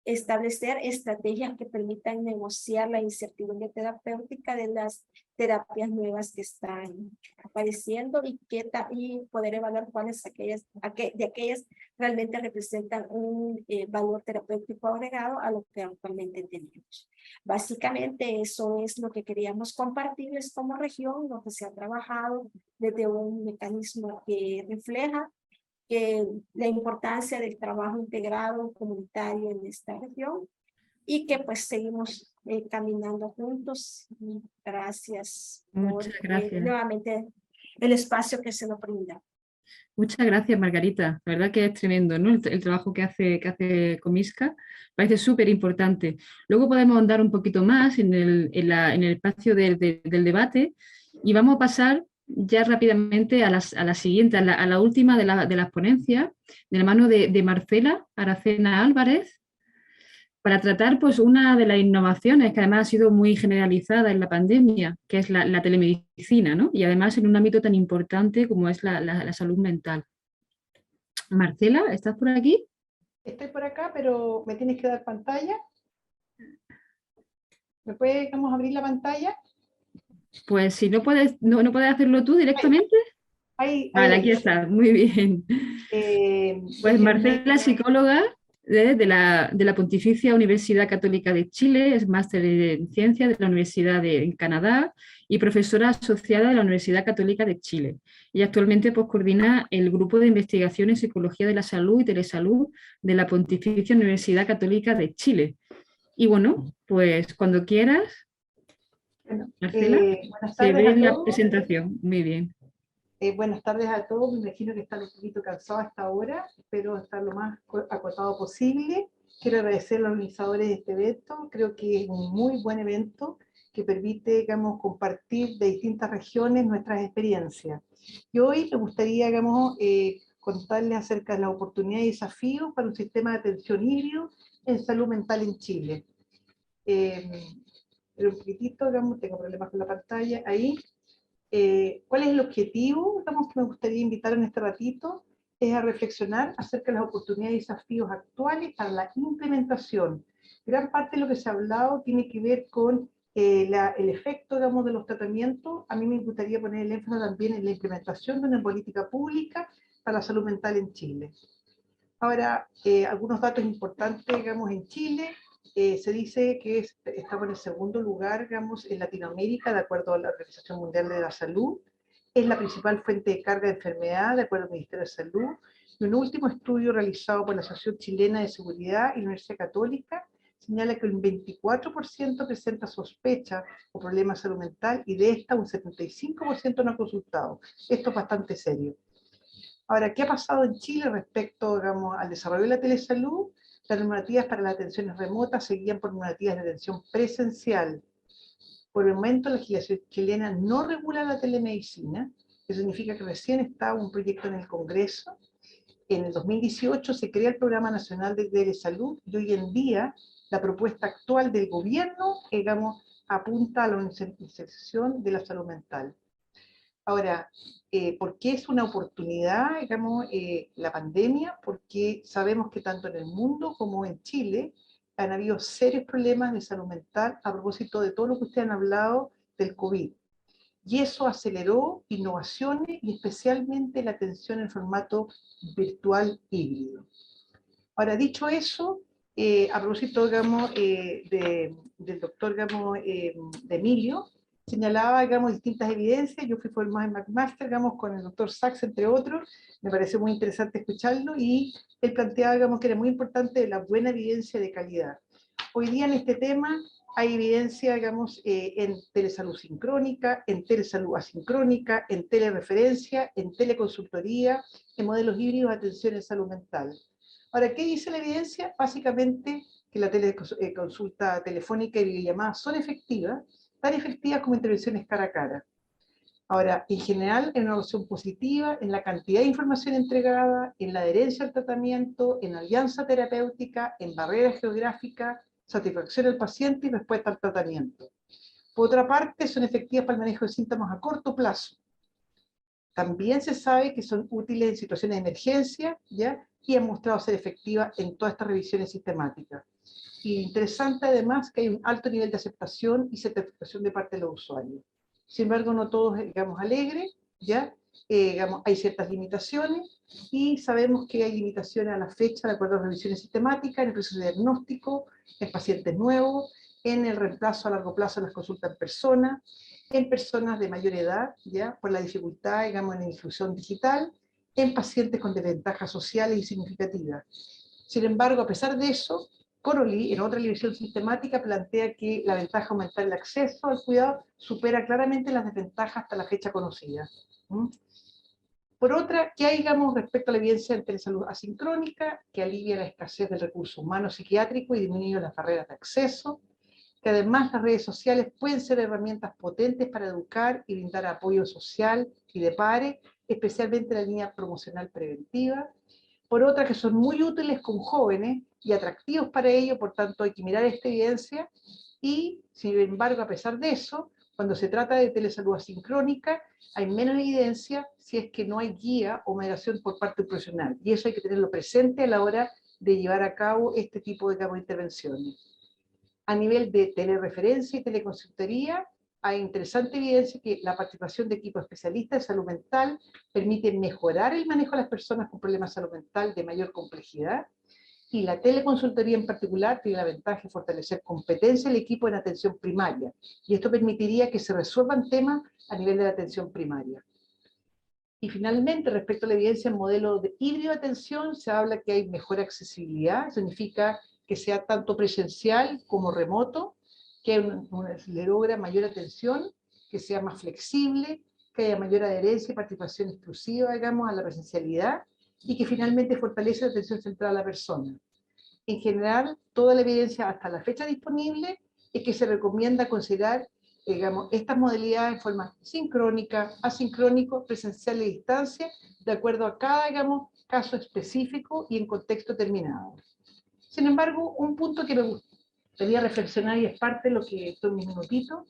G: establecer estrategias que permitan negociar la incertidumbre terapéutica de las terapias nuevas que están apareciendo y poder evaluar cuáles de aquellas realmente representan un valor terapéutico agregado a lo que actualmente tenemos. Básicamente eso es lo que queríamos compartirles como región, lo que se ha trabajado desde un mecanismo que refleja la importancia del trabajo integrado comunitario en esta región y que pues seguimos caminando juntos. Y gracias por nuevamente el espacio que se nos brinda.
B: Muchas gracias, Margarita. La verdad que es tremendo, ¿no? El trabajo que hace Comisca parece súper importante. Luego podemos andar un poquito más en el espacio del debate y vamos a pasar ya rápidamente a la siguiente, a la última de las ponencias, de la mano de Marcela Aracena Álvarez, para tratar pues una de las innovaciones que además ha sido muy generalizada en la pandemia, que es la telemedicina, ¿no? Y además en un ámbito tan importante como es la salud mental. Marcela, ¿estás por aquí?
H: Estoy por acá, pero me tienes que dar pantalla. ¿Me puedes, abrir la pantalla?
B: Pues si no puedes hacerlo tú directamente.
H: Ahí
B: vale, aquí está, muy bien. Pues Marcela es psicóloga de la Pontificia Universidad Católica de Chile, es máster en Ciencias de la Universidad de Canadá y profesora asociada de la Universidad Católica de Chile. Y actualmente pues, coordina el Grupo de Investigación en Psicología de la Salud y Telesalud de la Pontificia Universidad Católica de Chile. Y bueno, pues cuando quieras,
H: Bueno,
B: Marcela,
H: buenas
B: se
H: tardes
B: ve
H: a
B: en la
H: todos.
B: presentación. Muy bien.
H: Buenas tardes a todos. Me imagino que están un poquito cansados hasta ahora. Espero estar lo más acotado posible. Quiero agradecer a los organizadores de este evento. Creo que es un muy buen evento que permite, digamos, compartir de distintas regiones nuestras experiencias. Y hoy me gustaría, digamos, contarles acerca de las oportunidades y desafíos para un sistema de atención híbrido en salud mental en Chile. Pero un poquitito, digamos, tengo problemas con la pantalla ahí. ¿Cuál es el objetivo? Digamos, que me gustaría invitar en este ratito es a reflexionar acerca de las oportunidades y desafíos actuales para la implementación. Gran parte de lo que se ha hablado tiene que ver con el efecto, digamos, de los tratamientos. A mí me gustaría poner el énfasis también en la implementación de una política pública para la salud mental en Chile. Ahora, algunos datos importantes, digamos, en Chile. Se dice que estamos en el segundo lugar, digamos, en Latinoamérica, de acuerdo a la Organización Mundial de la Salud. Es la principal fuente de carga de enfermedad, de acuerdo al Ministerio de Salud. Y un último estudio realizado por la Asociación Chilena de Seguridad y la Universidad Católica señala que un 24% presenta sospecha o problema de salud mental y de esta un 75% no ha consultado. Esto es bastante serio. Ahora, ¿qué ha pasado en Chile respecto, digamos, al desarrollo de la telesalud? Las normativas para las atenciones remotas seguían por normativas de atención presencial. Por el momento, la legislación chilena no regula la telemedicina, que significa que recién está un proyecto en el Congreso. En el 2018 se crea el Programa Nacional de Telesalud y hoy en día la propuesta actual del gobierno, digamos, apunta a la universalización de la salud mental. Ahora, ¿por qué es una oportunidad, digamos, la pandemia? Porque sabemos que tanto en el mundo como en Chile han habido serios problemas de salud mental a propósito de todo lo que ustedes han hablado del COVID. Y eso aceleró innovaciones y especialmente la atención en formato virtual híbrido. Ahora, dicho eso, a propósito, digamos, del doctor, digamos, de Emilio, señalaba, digamos, distintas evidencias. Yo fui formada en McMaster, digamos, con el doctor Sachs, entre otros. Me pareció muy interesante escucharlo y él planteaba, digamos, que era muy importante la buena evidencia de calidad. Hoy día en este tema hay evidencia, digamos, en telesalud sincrónica, en telesalud asincrónica, en telereferencia, en teleconsultoría, en modelos híbridos de atención en salud mental. Ahora, ¿qué dice la evidencia? Básicamente que la teleconsulta telefónica y videollamadas son efectivas, tan efectivas como intervenciones cara a cara. Ahora, en general, hay una evaluación positiva en la cantidad de información entregada, en la adherencia al tratamiento, en alianza terapéutica, en barreras geográficas, satisfacción del paciente y respuesta al tratamiento. Por otra parte, son efectivas para el manejo de síntomas a corto plazo. También se sabe que son útiles en situaciones de emergencia, ¿ya? Y han mostrado ser efectivas en todas estas revisiones sistemáticas. Y interesante además que hay un alto nivel de aceptación y certificación de parte de los usuarios. Sin embargo, no todos, digamos, alegres, ¿ya? Digamos, hay ciertas limitaciones y sabemos que hay limitaciones a la fecha de acuerdo a las revisiones sistemáticas, en el proceso de diagnóstico, en pacientes nuevos, en el reemplazo a largo plazo de las consultas en persona, en personas de mayor edad, ¿ya? Por la dificultad, digamos, en la inclusión digital, en pacientes con desventajas sociales y significativas. Sin embargo, a pesar de eso, Coroli, en otra revisión sistemática, plantea que la ventaja aumentar el acceso al cuidado supera claramente las desventajas hasta la fecha conocida. Por otra, ¿qué hay, digamos, respecto a la evidencia en telesalud asincrónica? Que alivia la escasez del recurso humano psiquiátrico y disminuye las barreras de acceso. Que además las redes sociales pueden ser herramientas potentes para educar y brindar apoyo social y de pares, especialmente en la línea promocional preventiva. Por otra, que son muy útiles con jóvenes y atractivos para ello, por tanto hay que mirar esta evidencia. Y, sin embargo, a pesar de eso, cuando se trata de telesalud asincrónica, hay menos evidencia si es que no hay guía o moderación por parte del profesional. Y eso hay que tenerlo presente a la hora de llevar a cabo este tipo de intervenciones. A nivel de telereferencia y teleconsultoría, hay interesante evidencia que la participación de equipos especialistas de salud mental permite mejorar el manejo de las personas con problemas de salud mental de mayor complejidad Y la teleconsultoría en particular tiene la ventaja de fortalecer competencia del equipo en atención primaria. Y esto permitiría que se resuelvan temas a nivel de la atención primaria. Y finalmente, respecto a la evidencia en modelo de híbrido de atención, se habla que hay mejor accesibilidad, significa que sea tanto presencial como remoto, que le logra mayor atención, que sea más flexible, que haya mayor adherencia y participación exclusiva, digamos, a la presencialidad, y que finalmente fortalece la atención central a la persona. En general, toda la evidencia hasta la fecha disponible es que se recomienda considerar, digamos, estas modalidades en forma sincrónica, asincrónico, presencial y distancia, de acuerdo a cada, digamos, caso específico y en contexto determinado. Sin embargo, un punto que me gustaría reflexionar, y es parte de lo que estoy en mis minutitos,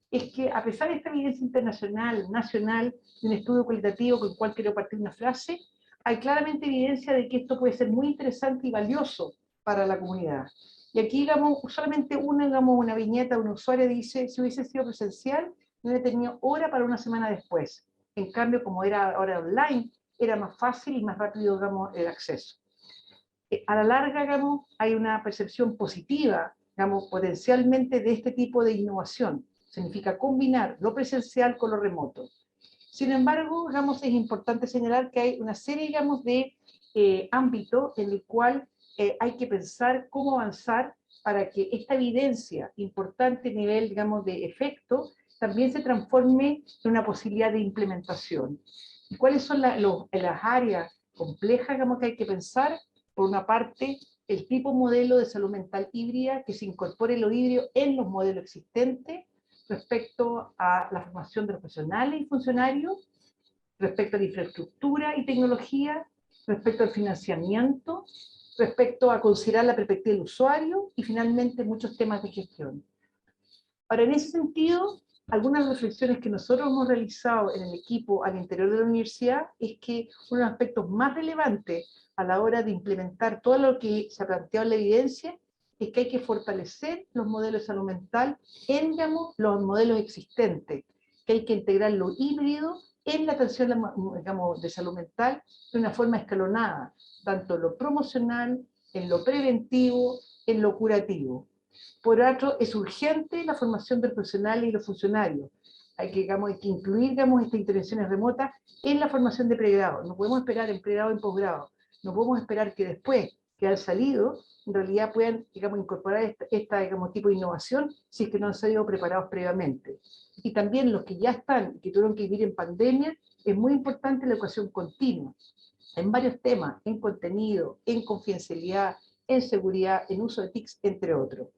H: es que a pesar de esta evidencia internacional, nacional, de un estudio cualitativo con el cual quiero partir una frase, hay claramente evidencia de que esto puede ser muy interesante y valioso para la comunidad. Y aquí, digamos, solamente una viñeta de un usuario dice, si hubiese sido presencial, no hubiera tenido hora para una semana después. En cambio, como era ahora online, era más fácil y más rápido, digamos, el acceso. A la larga, digamos, hay una percepción positiva, digamos, potencialmente de este tipo de innovación. Significa combinar lo presencial con lo remoto. Sin embargo, digamos, es importante señalar que hay una serie, digamos, de ámbitos en el cual hay que pensar cómo avanzar para que esta evidencia importante a nivel, digamos, de efecto, también se transforme en una posibilidad de implementación. ¿Y cuáles son las áreas complejas, digamos, que hay que pensar? Por una parte, el tipo modelo de salud mental híbrida, que se incorpore lo híbrido en los modelos existentes, respecto a la formación de profesionales y funcionarios, respecto a la infraestructura y tecnología, respecto al financiamiento, respecto a considerar la perspectiva del usuario y finalmente muchos temas de gestión. Ahora, en ese sentido, algunas reflexiones que nosotros hemos realizado en el equipo al interior de la universidad es que uno de los aspectos más relevantes a la hora de implementar todo lo que se ha planteado en la evidencia es que hay que fortalecer los modelos de salud mental en, digamos, los modelos existentes, que hay que integrar lo híbrido en la atención, digamos, de salud mental de una forma escalonada, tanto en lo promocional, en lo preventivo, en lo curativo. Por otro, es urgente la formación del profesional y los funcionarios. Hay que incluir, digamos, estas intervenciones remotas en la formación de pregrado. No podemos esperar en pregrado y en posgrado. No podemos esperar que después que han salido, en realidad puedan, digamos, incorporar esta digamos, tipo de innovación si es que no han salido preparados previamente. Y también los que ya están, que tuvieron que vivir en pandemia, es muy importante la educación continua, en varios temas, en contenido, en confidencialidad, en seguridad, en uso de TICs, entre otros.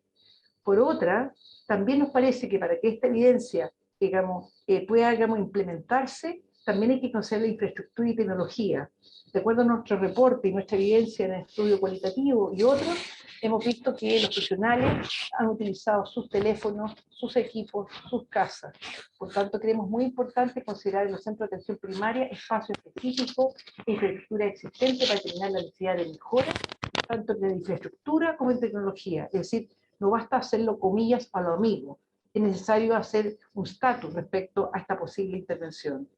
H: Por otra, también nos parece que para que esta evidencia, digamos, pueda, digamos, implementarse, también hay que conocer la infraestructura y tecnología. De acuerdo a nuestro reporte y nuestra evidencia en el estudio cualitativo y otros, hemos visto que los profesionales han utilizado sus teléfonos, sus equipos, sus casas. Por tanto, creemos muy importante considerar en los centros de atención primaria espacios específicos e infraestructura existente para determinar la necesidad de mejora, tanto en la infraestructura como en tecnología. Es decir, no basta hacerlo comillas a lo amigo, es necesario hacer un status respecto a esta posible intervención.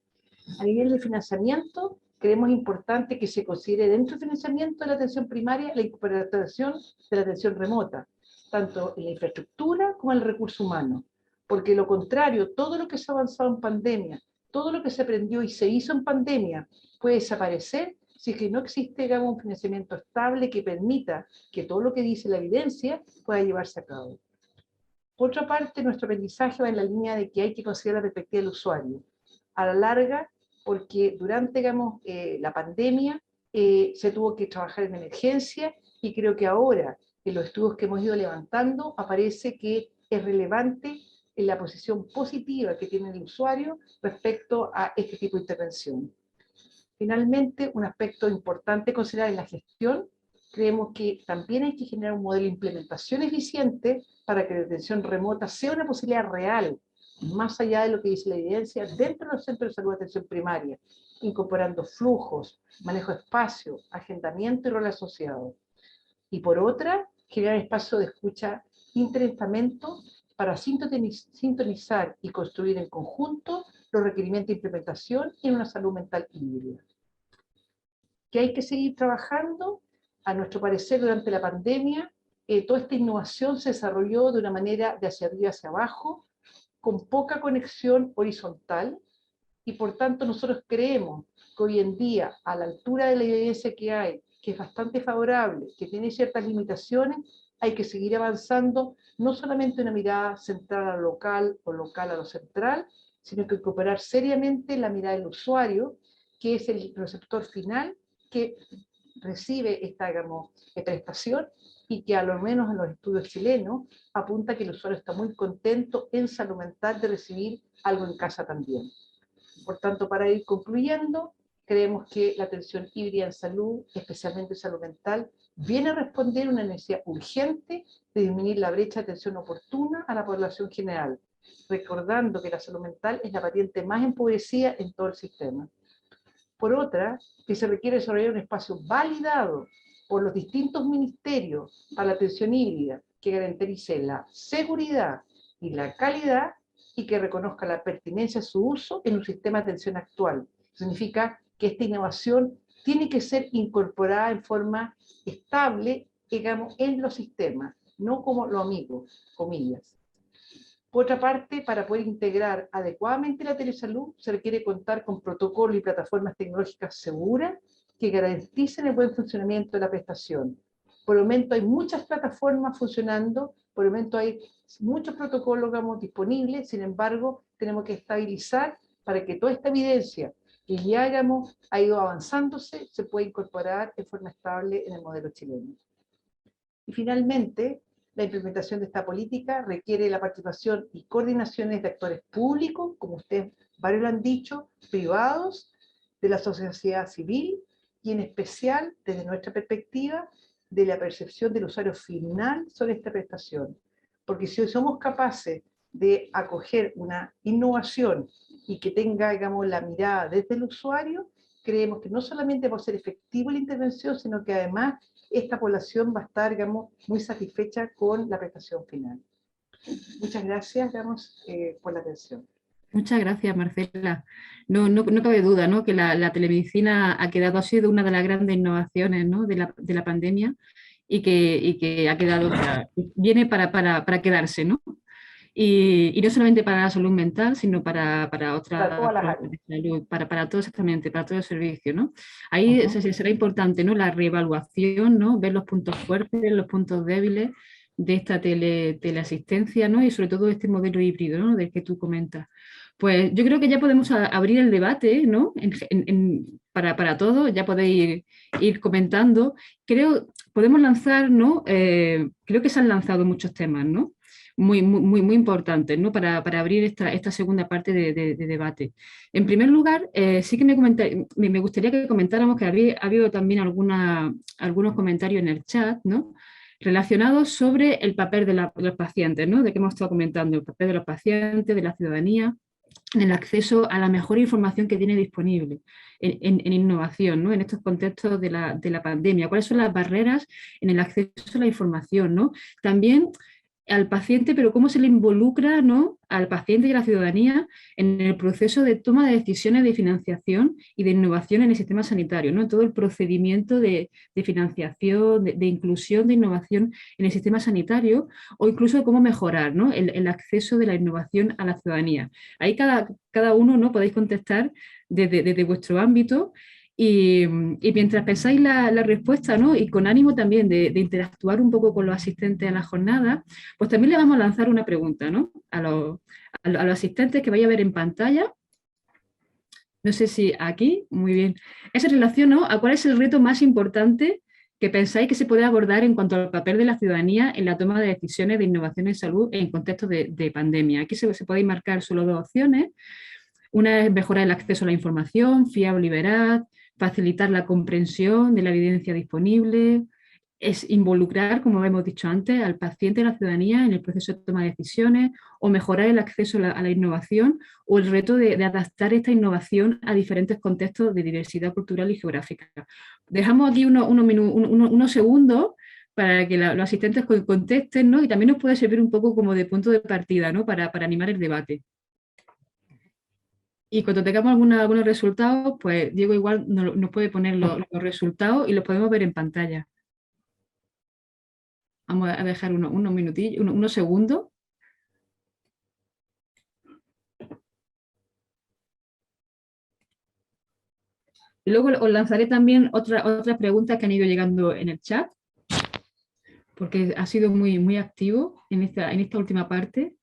H: A nivel de financiamiento, creemos importante que se considere dentro del financiamiento de la atención primaria la incorporación de la atención remota, tanto en la infraestructura como en el recurso humano, porque lo contrario, todo lo que se ha avanzado en pandemia, todo lo que se aprendió y se hizo en pandemia puede desaparecer si es que no existe, digamos, un financiamiento estable que permita que todo lo que dice la evidencia pueda llevarse a cabo. Por otra parte, nuestro aprendizaje va en la línea de que hay que considerar la perspectiva del usuario. A la larga, porque durante, digamos, la pandemia se tuvo que trabajar en emergencia y creo que ahora, en los estudios que hemos ido levantando, aparece que es relevante en la posición positiva que tiene el usuario respecto a este tipo de intervención. Finalmente, un aspecto importante considerar en la gestión, creemos que también hay que generar un modelo de implementación eficiente para que la atención remota sea una posibilidad real, más allá de lo que dice la evidencia, dentro de los centros de salud de atención primaria, incorporando flujos, manejo de espacio, agendamiento y rol asociado. Y por otra, generar espacio de escucha interestamento para sintonizar y construir en conjunto los requerimientos de implementación en una salud mental híbrida. ¿Que hay que seguir trabajando? A nuestro parecer, durante la pandemia, toda esta innovación se desarrolló de una manera de hacia arriba hacia abajo, con poca conexión horizontal, y por tanto nosotros creemos que hoy en día, a la altura de la evidencia que hay, que es bastante favorable, que tiene ciertas limitaciones, hay que seguir avanzando, no solamente una mirada central a lo local o local a lo central, sino que incorporar seriamente la mirada del usuario, que es el receptor final que recibe esta, digamos, prestación, y que a lo menos en los estudios chilenos apunta que el usuario está muy contento en salud mental de recibir algo en casa también. Por tanto, para ir concluyendo, creemos que la atención híbrida en salud, especialmente en salud mental, viene a responder a una necesidad urgente de disminuir la brecha de atención oportuna a la población general, recordando que la salud mental es la variante más empobrecida en todo el sistema. Por otra, que se requiere desarrollar un espacio validado por los distintos ministerios para la atención híbrida, que garantice la seguridad y la calidad y que reconozca la pertinencia de su uso en un sistema de atención actual. Significa que esta innovación tiene que ser incorporada en forma estable, digamos, en los sistemas, no como los amigos, comillas. Por otra parte, para poder integrar adecuadamente la telesalud, se requiere contar con protocolos y plataformas tecnológicas seguras que garanticen el buen funcionamiento de la prestación. Por el momento hay muchas plataformas funcionando, por el momento hay muchos protocolos, digamos, disponibles, sin embargo, tenemos que estabilizar para que toda esta evidencia que ya ha ido avanzándose se pueda incorporar de forma estable en el modelo chileno. Y finalmente, la implementación de esta política requiere la participación y coordinaciones de actores públicos, como ustedes varios lo han dicho, privados, de la sociedad civil, y en especial, desde nuestra perspectiva, de la percepción del usuario final sobre esta prestación. Porque si somos capaces de acoger una innovación y que tenga, digamos, la mirada desde el usuario, creemos que no solamente va a ser efectiva la intervención, sino que además esta población va a estar, digamos, muy satisfecha con la prestación final. Muchas gracias, digamos, por la atención.
B: Muchas gracias, Marcela. No cabe duda, ¿no?, que la telemedicina ha sido una de las grandes innovaciones, ¿no?, de la pandemia, y que ha quedado, viene para quedarse, ¿no? Y no solamente para la salud mental, sino para otras problemas de salud, para todo, exactamente, para todo el servicio, ¿no? Ahí será importante, ¿no?, la reevaluación, ¿no?, ver los puntos fuertes, los puntos débiles de esta teleasistencia, ¿no?, y sobre todo este modelo híbrido, ¿no?, del que tú comentas. Pues yo creo que ya podemos abrir el debate, ¿no?, para todos, ya podéis ir comentando. Podemos lanzar, ¿no?, creo que se han lanzado muchos temas, ¿no?, muy importantes, ¿no?, para abrir esta segunda parte de debate. En primer lugar, sí que me gustaría que comentáramos que ha habido también algunos comentarios en el chat, ¿no?, relacionados sobre el papel de los pacientes, ¿no?, de que hemos estado comentando, el papel de los pacientes, de la ciudadanía, en el acceso a la mejor información que tiene disponible en innovación, ¿no?, en estos contextos de la pandemia. ¿Cuáles son las barreras en el acceso a la información, ¿no? También al paciente, pero cómo se le involucra, ¿no?, al paciente y a la ciudadanía en el proceso de toma de decisiones de financiación y de innovación en el sistema sanitario, ¿no?, todo el procedimiento de financiación, de inclusión, de innovación en el sistema sanitario, o incluso de cómo mejorar, ¿no?, el acceso de la innovación a la ciudadanía. Ahí cada uno, ¿no?, podéis contestar desde vuestro ámbito. Y mientras pensáis la respuesta, ¿no?, y con ánimo también de interactuar un poco con los asistentes a la jornada, pues también le vamos a lanzar una pregunta, ¿no?, a los asistentes que vais a ver en pantalla. No sé si aquí, muy bien. Esa relación, ¿no?, a cuál es el reto más importante que pensáis que se puede abordar en cuanto al papel de la ciudadanía en la toma de decisiones de innovación en salud en contexto de pandemia. Aquí se podéis marcar solo dos opciones. Una es mejorar el acceso a la información fiable y veraz, facilitar la comprensión de la evidencia disponible, es involucrar, como hemos dicho antes, al paciente y a la ciudadanía en el proceso de toma de decisiones, o mejorar el acceso a la innovación, o el reto de adaptar esta innovación a diferentes contextos de diversidad cultural y geográfica. Dejamos aquí unos segundos para que los asistentes contesten, ¿no?, y también nos puede servir un poco como de punto de partida, ¿no?, para animar el debate. Y cuando tengamos algunos resultados, pues Diego igual nos puede poner los resultados y los podemos ver en pantalla. Vamos a dejar unos minutillos, unos segundos. Y luego os lanzaré también otras preguntas que han ido llegando en el chat, porque ha sido muy activo en esta última parte.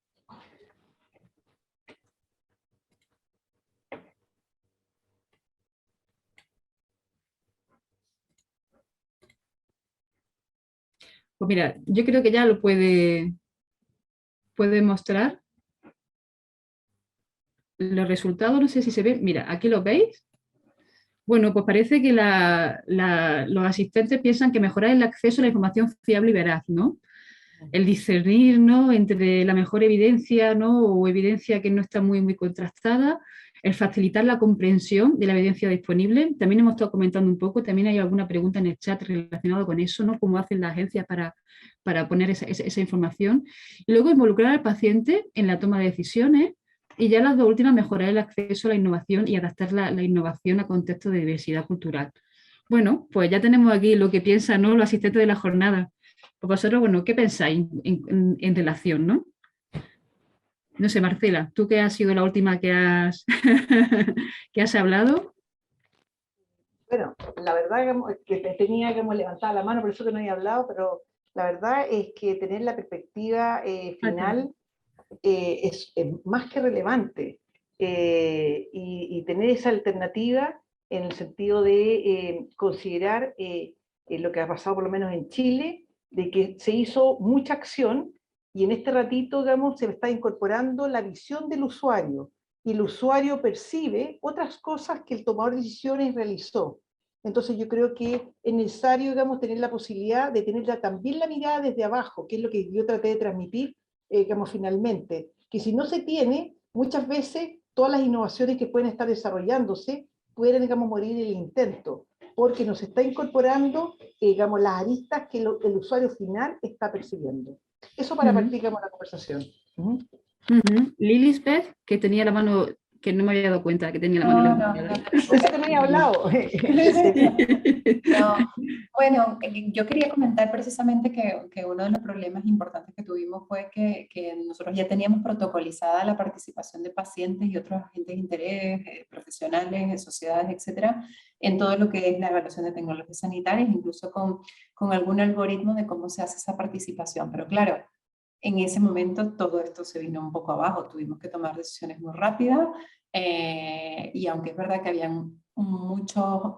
B: Pues mira, yo creo que ya lo puede mostrar. Los resultados, no sé si se ven. Mira, aquí lo veis. Bueno, pues parece que los asistentes piensan que mejorar el acceso a la información fiable y veraz, ¿no? El discernir, ¿no?, entre la mejor evidencia, ¿no?, o evidencia que no está muy contrastada, el facilitar la comprensión de la evidencia disponible. También hemos estado comentando un poco, también hay alguna pregunta en el chat relacionada con eso, ¿no?, cómo hacen las agencias para poner esa información. Y luego involucrar al paciente en la toma de decisiones. Y ya las dos últimas, mejorar el acceso a la innovación y adaptar la innovación a contextos de diversidad cultural. Bueno, pues ya tenemos aquí lo que piensan, ¿no?, los asistentes de la jornada. Pues vosotros, bueno, ¿qué pensáis en relación, no? No sé, Marcela, tú que has sido la última que has, que has hablado.
H: Bueno, la verdad que tenía que levantar la mano, por eso que no había hablado, pero la verdad es que tener la perspectiva final es más que relevante, y tener esa alternativa en el sentido de considerar lo que ha pasado por lo menos en Chile, de que se hizo mucha acción y en este ratito, digamos, se está incorporando la visión del usuario y el usuario percibe otras cosas que el tomador de decisiones realizó. Entonces yo creo que es necesario, digamos, tener la posibilidad de tener también la mirada desde abajo, que es lo que yo traté de transmitir, digamos, finalmente, que si no se tiene, muchas veces todas las innovaciones que pueden estar desarrollándose pueden, digamos, morir en el intento, porque nos está incorporando, digamos, las aristas que el usuario final está percibiendo. Eso para partir, digamos, la conversación.
B: Lilisbeth, que tenía la mano, que no me había dado cuenta que tenía la mano levantada.
H: Por eso que no había hablado.
F: No. Bueno, yo quería comentar precisamente que uno de los problemas importantes que tuvimos fue que nosotros ya teníamos protocolizada la participación de pacientes y otros agentes de interés, profesionales, sociedades, etcétera, en todo lo que es la evaluación de tecnologías sanitarias, incluso con algún algoritmo de cómo se hace esa participación. Pero claro, en ese momento todo esto se vino un poco abajo, tuvimos que tomar decisiones muy rápidas, y aunque es verdad que habían muchos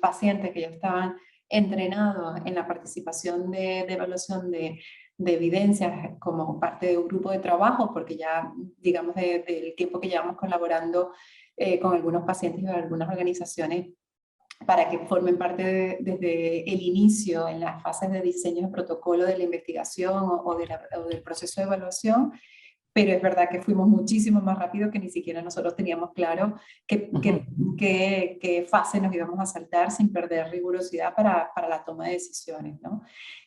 F: pacientes que ya estaban entrenados en la participación de evaluación de evidencias como parte de un grupo de trabajo, porque ya, digamos, del tiempo que llevamos colaborando con algunos pacientes y con algunas organizaciones, para que formen parte desde el inicio, en las fases de diseño de protocolo de la investigación o del proceso de evaluación, pero es verdad que fuimos muchísimo más rápido que ni siquiera nosotros teníamos claro qué fase nos íbamos a saltar sin perder rigurosidad para la toma de decisiones, ¿no?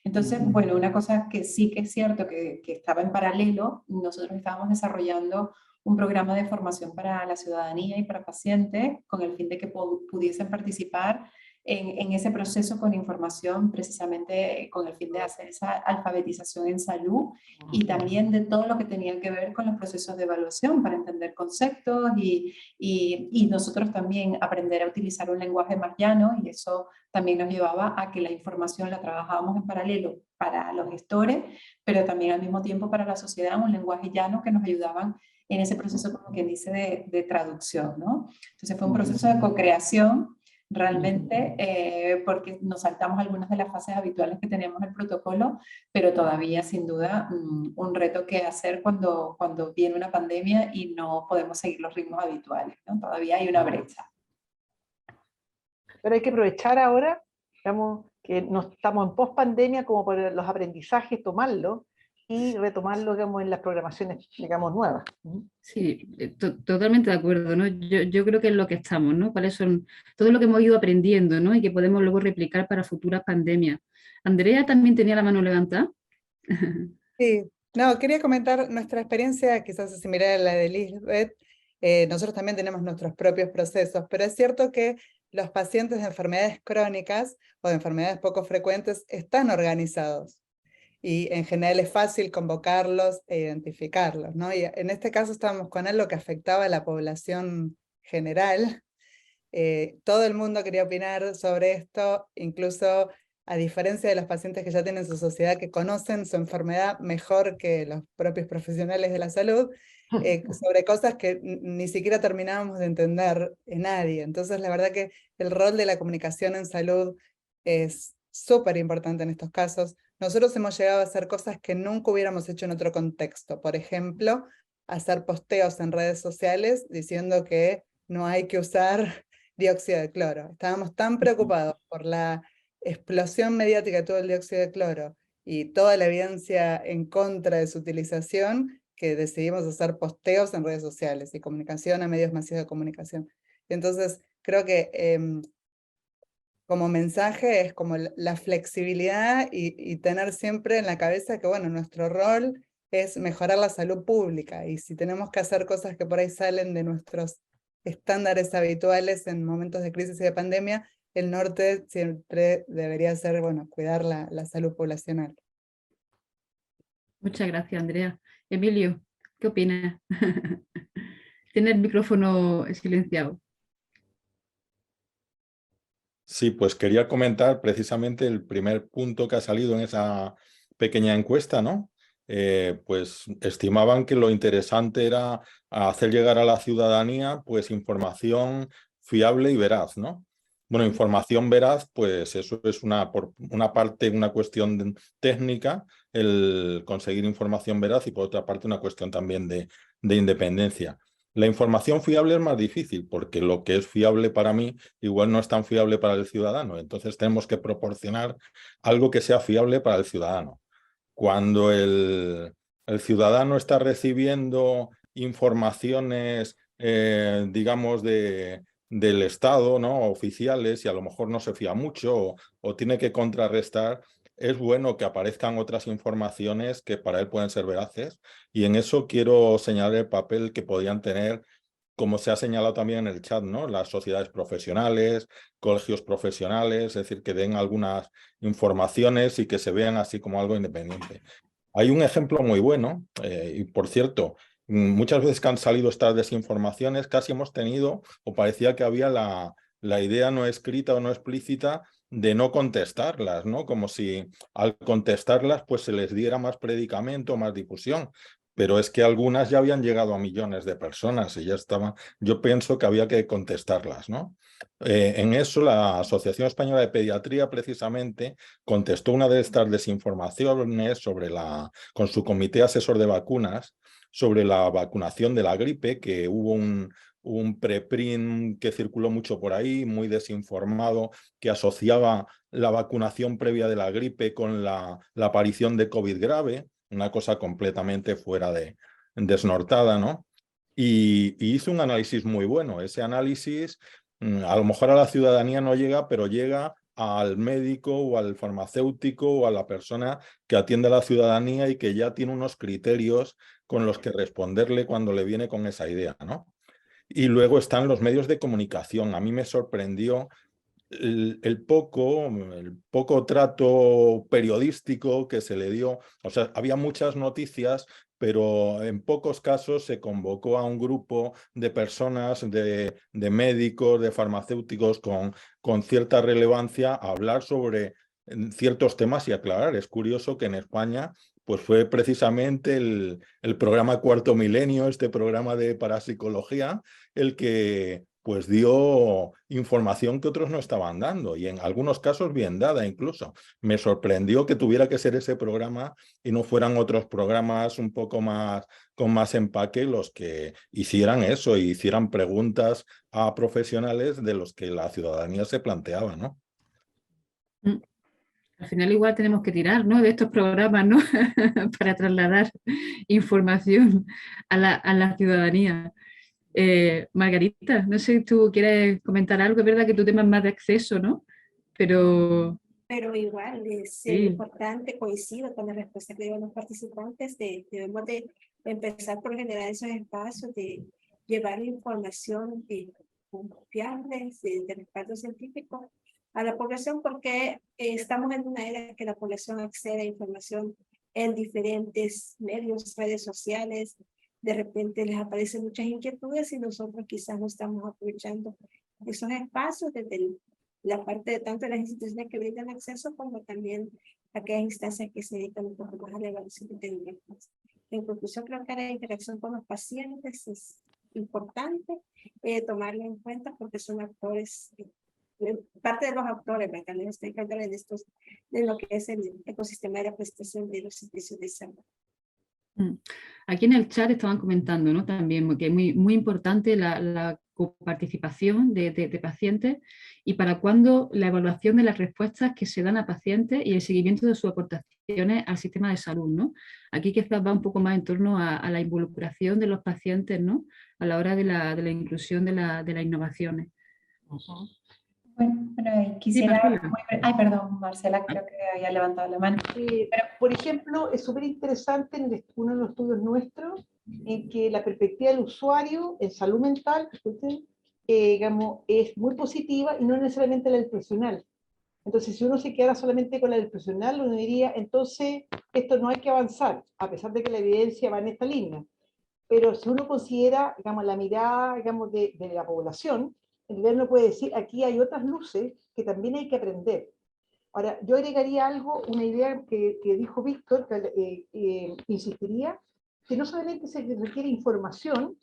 F: Entonces, bueno, una cosa que sí que es cierto que estaba en paralelo, nosotros estábamos desarrollando un programa de formación para la ciudadanía y para pacientes con el fin de que pudiesen participar en ese proceso con información, precisamente con el fin de hacer esa alfabetización en salud y también de todo lo que tenía que ver con los procesos de evaluación para entender conceptos y nosotros también aprender a utilizar un lenguaje más llano, y eso también nos llevaba a que la información la trabajábamos en paralelo para los gestores, pero también al mismo tiempo para la sociedad, un lenguaje llano que nos ayudaban en ese proceso, como quien dice, de traducción, ¿no? Entonces fue un proceso de co-creación realmente, porque nos saltamos algunas de las fases habituales que tenemos en el protocolo, pero todavía sin duda un reto que hacer cuando viene una pandemia y no podemos seguir los ritmos habituales, ¿no? Todavía hay una brecha.
H: Pero hay que aprovechar ahora, digamos, que no estamos en post-pandemia, como por los aprendizajes, tomarlo y retomarlo, digamos, en las programaciones, digamos, nuevas.
B: Sí, totalmente de acuerdo, ¿no? Yo creo que es lo que estamos, ¿no? Cuáles son todo lo que hemos ido aprendiendo, ¿no? Y que podemos luego replicar para futuras pandemias. Andrea también tenía la mano levantada.
E: Sí, no, quería comentar nuestra experiencia, quizás es similar a la de Lisbeth. Nosotros también tenemos nuestros propios procesos, pero es cierto que los pacientes de enfermedades crónicas o de enfermedades poco frecuentes están organizados. y en general es fácil convocarlos e identificarlos, ¿no? Y en este caso estábamos con algo que afectaba a la población general. Todo el mundo quería opinar sobre esto, incluso a diferencia de los pacientes que ya tienen su sociedad, que conocen su enfermedad mejor que los propios profesionales de la salud, sobre cosas que ni siquiera terminábamos de entender nadie. Entonces, la verdad que el rol de la comunicación en salud es súper importante en estos casos. Nosotros hemos llegado a hacer cosas que nunca hubiéramos hecho en otro contexto. Por ejemplo, hacer posteos en redes sociales diciendo que no hay que usar dióxido de cloro. Estábamos tan preocupados por la explosión mediática de todo el dióxido de cloro y toda la evidencia en contra de su utilización que decidimos hacer posteos en redes sociales y comunicación a medios masivos de comunicación. Entonces, creo que como mensaje es como la flexibilidad y tener siempre en la cabeza que, bueno, nuestro rol es mejorar la salud pública, y si tenemos que hacer cosas que por ahí salen de nuestros estándares habituales en momentos de crisis y de pandemia, el norte siempre debería ser, bueno, cuidar la salud poblacional.
B: Muchas gracias, Andrea. Emilio, ¿qué opinas? Tiene el micrófono silenciado.
C: Sí, pues quería comentar precisamente el primer punto que ha salido en esa pequeña encuesta, ¿no? Pues estimaban que lo interesante era hacer llegar a la ciudadanía pues información fiable y veraz, ¿no? Bueno, información veraz, pues eso es por una parte una cuestión técnica, el conseguir información veraz, y por otra parte una cuestión también de independencia. La información fiable es más difícil, porque lo que es fiable para mí igual no es tan fiable para el ciudadano. Entonces tenemos que proporcionar algo que sea fiable para el ciudadano. Cuando el ciudadano está recibiendo informaciones, digamos, del Estado, ¿no? Oficiales, y a lo mejor no se fía mucho o tiene que contrarrestar, es bueno que aparezcan otras informaciones que para él pueden ser veraces, y en eso quiero señalar el papel que podían tener, como se ha señalado también en el chat, ¿no? Las sociedades profesionales, colegios profesionales, es decir, que den algunas informaciones y que se vean así como algo independiente. Hay un ejemplo muy bueno, y por cierto, muchas veces que han salido estas desinformaciones, casi hemos tenido, o parecía que había la idea no escrita o no explícita de no contestarlas, ¿no? Como si al contestarlas pues se les diera más predicamento, más difusión. Pero es que algunas ya habían llegado a millones de personas y ya estaban. Yo pienso que había que contestarlas, ¿no? En eso la Asociación Española de Pediatría precisamente contestó una de estas desinformaciones con su comité asesor de vacunas sobre la vacunación de la gripe, que hubo un preprint que circuló mucho por ahí, muy desinformado, que asociaba la vacunación previa de la gripe con la aparición de COVID grave, una cosa completamente fuera de desnortada, ¿no? Y hizo un análisis muy bueno. Ese análisis a lo mejor a la ciudadanía no llega, pero llega al médico o al farmacéutico o a la persona que atiende a la ciudadanía y que ya tiene unos criterios con los que responderle cuando le viene con esa idea, ¿no? Y luego están los medios de comunicación. A mí me sorprendió el poco trato periodístico que se le dio. O sea, había muchas noticias, pero en pocos casos se convocó a un grupo de personas, de médicos, de farmacéuticos con cierta relevancia a hablar sobre ciertos temas y aclarar. Es curioso que en España pues fue precisamente el programa Cuarto Milenio, este programa de parapsicología, el que pues dio información que otros no estaban dando, y en algunos casos bien dada incluso. Me sorprendió que tuviera que ser ese programa y no fueran otros programas un poco más, con más empaque, los que hicieran eso y hicieran preguntas a profesionales de los que la ciudadanía se planteaba, ¿no?
B: Al final igual tenemos que tirar, ¿no?, de estos programas, ¿no? Para trasladar información a la ciudadanía. Margarita, no sé si tú quieres comentar algo. Es verdad que tu tema es más de acceso, ¿no? Pero
G: igual es
B: sí,
G: importante, coincido con la respuesta que dieron los participantes, debemos de empezar por generar esos espacios de llevar información confiable, de respaldo científico a la población, porque estamos en una era que la población accede a información en diferentes medios, redes sociales, de repente les aparecen muchas inquietudes y nosotros quizás no estamos aprovechando esos espacios desde la parte de tanto de las instituciones que brindan acceso como también aquellas instancias que se dedican un poco más a la evaluación de técnicas. En conclusión, creo que la interacción con los pacientes es importante tomarlo en cuenta porque son actores, parte de los actores, también estoy hablando de lo que es el ecosistema de la prestación de los servicios de salud.
B: Aquí en el chat estaban comentando, ¿no? También que es muy importante la coparticipación de pacientes y para cuándo la evaluación de las respuestas que se dan a pacientes y el seguimiento de sus aportaciones al sistema de salud, ¿no? Aquí quizás va un poco más en torno a la involucración de los pacientes, ¿no? A la hora de la inclusión de las innovaciones.
F: Bueno, quisiera...
B: Sí,
F: ay, perdón, Marcela, creo que había levantado la mano.
H: Pero, por ejemplo, es súper interesante en uno de los estudios nuestros en que la perspectiva del usuario en salud mental, digamos, es muy positiva y no necesariamente la del profesional. Entonces, si uno se quedara solamente con la del profesional, uno diría, entonces, esto no hay que avanzar, a pesar de que la evidencia va en esta línea. Pero si uno considera, digamos, la mirada, digamos, de la población, el gobierno puede decir, aquí hay otras luces que también hay que aprender. Ahora, yo agregaría algo, una idea que dijo Víctor, que insistiría, que no solamente se requiere información,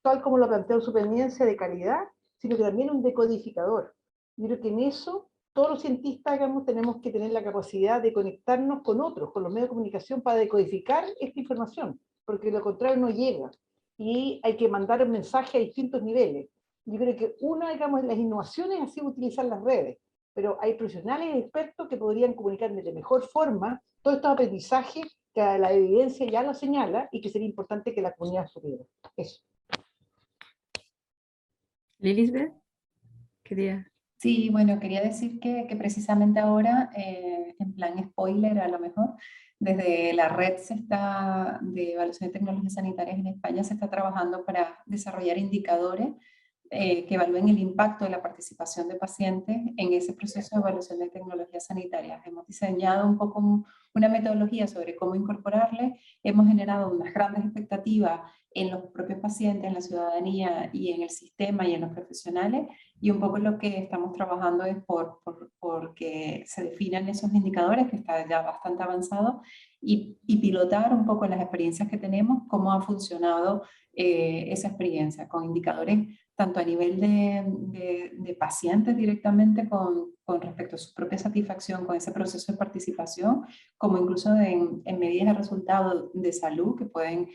H: tal como lo planteó Supervivencia de calidad, sino que también un decodificador. Yo creo que en eso todos los cientistas, digamos, tenemos que tener la capacidad de conectarnos con otros, con los medios de comunicación, para decodificar esta información, porque lo contrario no llega. Y hay que mandar un mensaje a distintos niveles. Yo creo que una, digamos, de las innovaciones ha sido utilizar las redes, pero hay profesionales y expertos que podrían comunicar de mejor forma todo estos aprendizajes que la evidencia ya lo señala y que sería importante que la comunidad supiera. Eso.
B: Lilisbeth, quería...
F: Sí, bueno, quería decir que precisamente ahora, en plan spoiler a lo mejor, desde la red de evaluación de tecnologías sanitarias en España se está trabajando para desarrollar indicadores que evalúen el impacto de la participación de pacientes en ese proceso de evaluación de tecnologías sanitarias. Hemos diseñado un poco una metodología sobre cómo incorporarle, hemos generado unas grandes expectativas en los propios pacientes, en la ciudadanía y en el sistema y en los profesionales, y un poco lo que estamos trabajando es por que se definan esos indicadores, que está ya bastante avanzado, y pilotar un poco las experiencias que tenemos, cómo ha funcionado esa experiencia, con indicadores tanto a nivel de pacientes directamente con respecto a su propia satisfacción con ese proceso de participación, como incluso en medidas de resultados de salud que pueden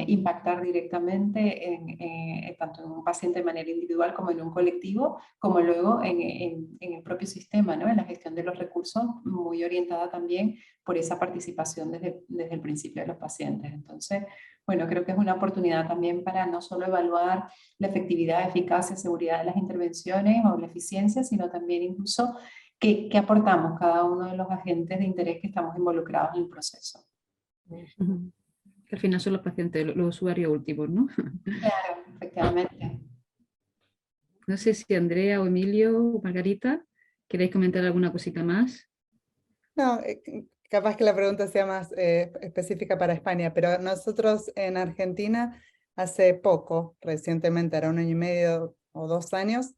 F: impactar directamente tanto en un paciente de manera individual como en un colectivo, como luego en el propio sistema, ¿no? En la gestión de los recursos, muy orientada también por esa participación desde el principio de los pacientes. Entonces, bueno, creo que es una oportunidad también para no solo evaluar la efectividad, eficacia, seguridad de las intervenciones o la eficiencia, sino también incluso qué aportamos cada uno de los agentes de interés que estamos involucrados en el proceso.
B: Que al final son los pacientes, los usuarios últimos, ¿no?
F: Claro, efectivamente.
B: No sé si Andrea o Emilio o Margarita, ¿queréis comentar alguna cosita más?
E: No, capaz que la pregunta sea más específica para España, pero nosotros en Argentina hace poco, recientemente, era 1 año y medio o 2 años,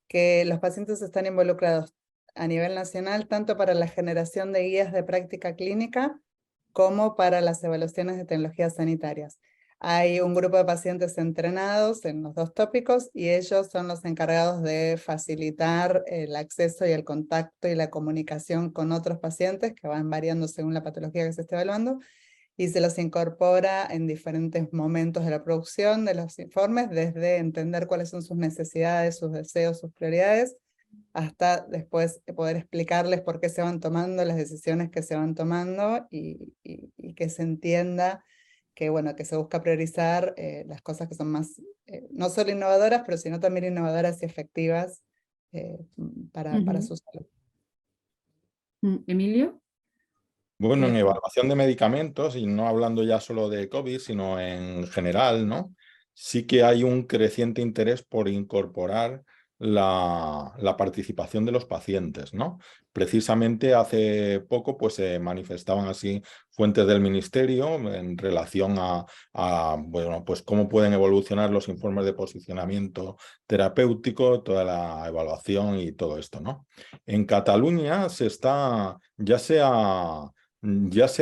E: que los pacientes están involucrados a nivel nacional, tanto para la generación de guías de práctica clínica, como para las evaluaciones de tecnologías sanitarias. Hay un grupo de pacientes entrenados en los 2 tópicos y ellos son los encargados de facilitar el acceso y el contacto y la comunicación con otros pacientes que van variando según la patología que se esté evaluando y se los incorpora en diferentes momentos de la producción de los informes, desde entender cuáles son sus necesidades, sus deseos, sus prioridades, hasta después poder explicarles por qué se van tomando las decisiones que se van tomando y que se entienda que, bueno, que se busca priorizar las cosas que son más, no solo innovadoras, pero sino también innovadoras y efectivas para su salud.
B: ¿Emilio?
C: Bueno, en evaluación de medicamentos, y no hablando ya solo de COVID, sino en general, ¿no? Sí que hay un creciente interés por incorporar la participación de los pacientes, ¿no? Precisamente hace poco pues, se manifestaban así fuentes del Ministerio en relación a bueno, pues cómo pueden evolucionar los informes de posicionamiento terapéutico, toda la evaluación y todo esto, ¿no? En Cataluña ya se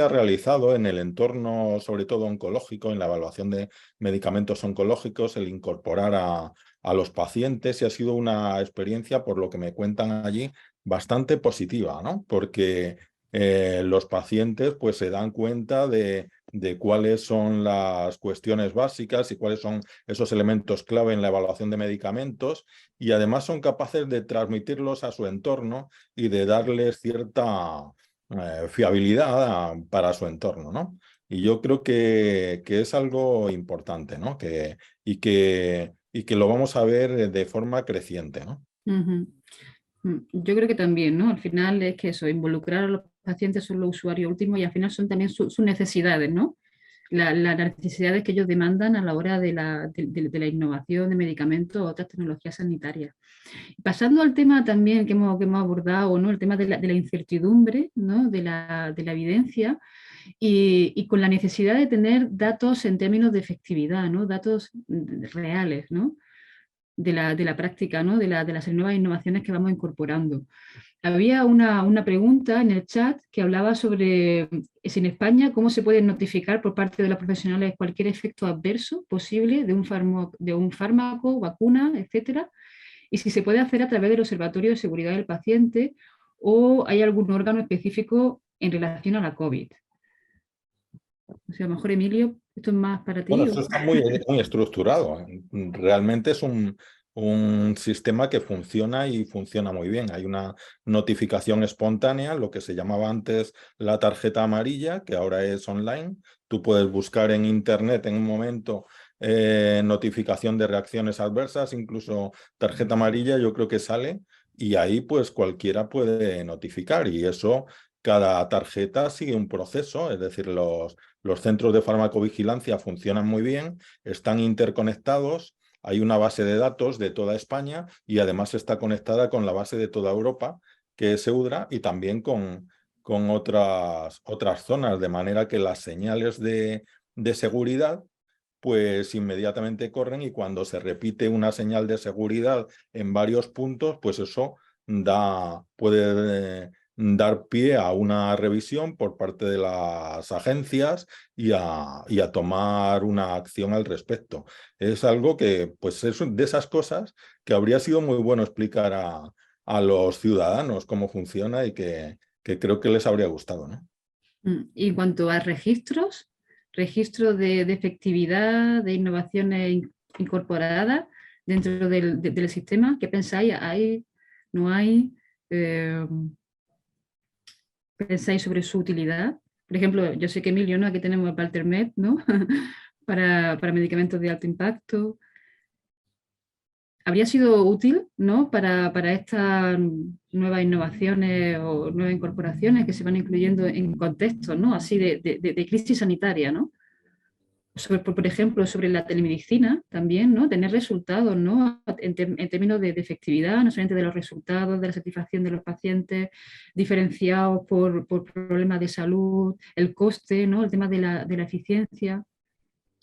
C: ha realizado en el entorno, sobre todo oncológico, en la evaluación de medicamentos oncológicos, el incorporar a los pacientes, y ha sido una experiencia, por lo que me cuentan allí, bastante positiva, ¿no? Porque los pacientes pues, se dan cuenta de cuáles son las cuestiones básicas y cuáles son esos elementos clave en la evaluación de medicamentos, y además son capaces de transmitirlos a su entorno y de darles cierta fiabilidad para su entorno, ¿no? Y yo creo que es algo importante, ¿no? Y que lo vamos a ver de forma creciente, ¿no?
B: Yo creo que también, ¿no? Al final es que eso, involucrar a los pacientes son los usuarios últimos y al final son también sus necesidades, ¿no? Las necesidades que ellos demandan a la hora de la innovación de medicamentos o otras tecnologías sanitarias. Pasando al tema también que hemos abordado, ¿no? El tema de la incertidumbre, ¿no? de la evidencia y con la necesidad de tener datos en términos de efectividad, ¿no? Datos reales, ¿no? de la práctica, ¿no? de las nuevas innovaciones que vamos incorporando. Había una pregunta en el chat que hablaba sobre si en España cómo se puede notificar por parte de los profesionales cualquier efecto adverso posible de un fármaco, vacuna, etcétera, y si se puede hacer a través del Observatorio de Seguridad del Paciente o hay algún órgano específico en relación a la COVID. O sea, a lo mejor, Emilio, esto es más para ti.
C: Bueno, esto está muy estructurado. Realmente es un sistema que funciona y funciona muy bien. Hay una notificación espontánea, lo que se llamaba antes la tarjeta amarilla, que ahora es online. Tú puedes buscar en internet en un momento notificación de reacciones adversas, incluso tarjeta amarilla, yo creo que sale, y ahí pues cualquiera puede notificar, y eso, cada tarjeta sigue un proceso, es decir, los centros de farmacovigilancia funcionan muy bien, están interconectados. Hay una base de datos de toda España y además está conectada con la base de toda Europa, que es EUDRA, y también con otras zonas, de manera que las señales de seguridad pues inmediatamente corren, y cuando se repite una señal de seguridad en varios puntos, pues eso puede dar pie a una revisión por parte de las agencias y a tomar una acción al respecto. Es algo que, pues es de esas cosas que habría sido muy bueno explicar a los ciudadanos cómo funciona, y que creo que les habría gustado, ¿no?
B: Y en cuanto a registro de efectividad, de innovaciones incorporadas dentro del sistema, ¿qué pensáis? ¿Hay? ¿No hay? ¿Pensáis sobre su utilidad? Por ejemplo, yo sé que Emilio, ¿no? Aquí tenemos el Paltermed, ¿no? para medicamentos de alto impacto. ¿Habría sido útil, ¿no? para estas nuevas innovaciones o nuevas incorporaciones que se van incluyendo en contextos, ¿no? Así de crisis sanitaria, ¿no? Por ejemplo, sobre la telemedicina también, ¿no? Tener resultados, ¿no? En términos de efectividad, no solamente de los resultados, de la satisfacción de los pacientes, diferenciados por problemas de salud, el coste, ¿no? El tema de la eficiencia.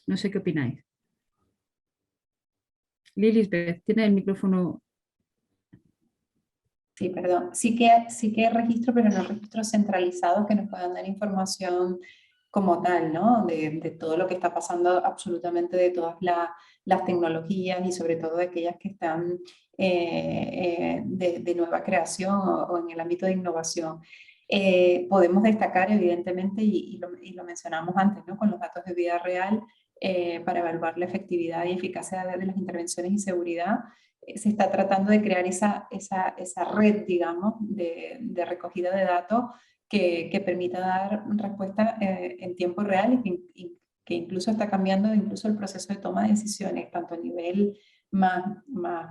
B: No sé qué opináis. Lilisbeth, ¿tienes el micrófono?
F: Sí, perdón. Sí que hay registro, pero no registros centralizados que nos puedan dar información como tal, ¿no? De todo lo que está pasando, absolutamente de todas las tecnologías y sobre todo de aquellas que están de nueva creación o en el ámbito de innovación. Podemos destacar, evidentemente, y lo mencionamos antes, ¿no? Con los datos de vida real, para evaluar la efectividad y eficacia de las intervenciones y seguridad, se está tratando de crear esa red, digamos, de recogida de datos que permita dar respuesta en tiempo real y que incluso está cambiando incluso el proceso de toma de decisiones, tanto a nivel más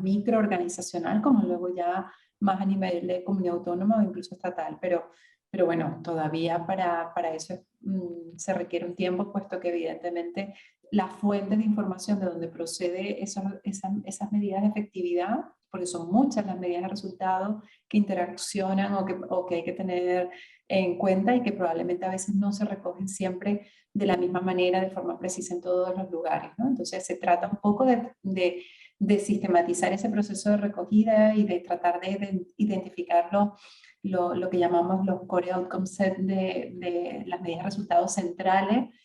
F: microorganizacional como luego ya más a nivel de comunidad autónoma o incluso estatal. Pero bueno, todavía para eso se requiere un tiempo, puesto que evidentemente las fuentes de información de donde procede esas medidas de efectividad, porque son muchas las medidas de resultado que interaccionan o que hay que tener en cuenta y que probablemente a veces no se recogen siempre de la misma manera, de forma precisa en todos los lugares, ¿no? Entonces se trata un poco de sistematizar ese proceso de recogida y de tratar de identificar lo que llamamos los core outcome set de las medidas de resultados centrales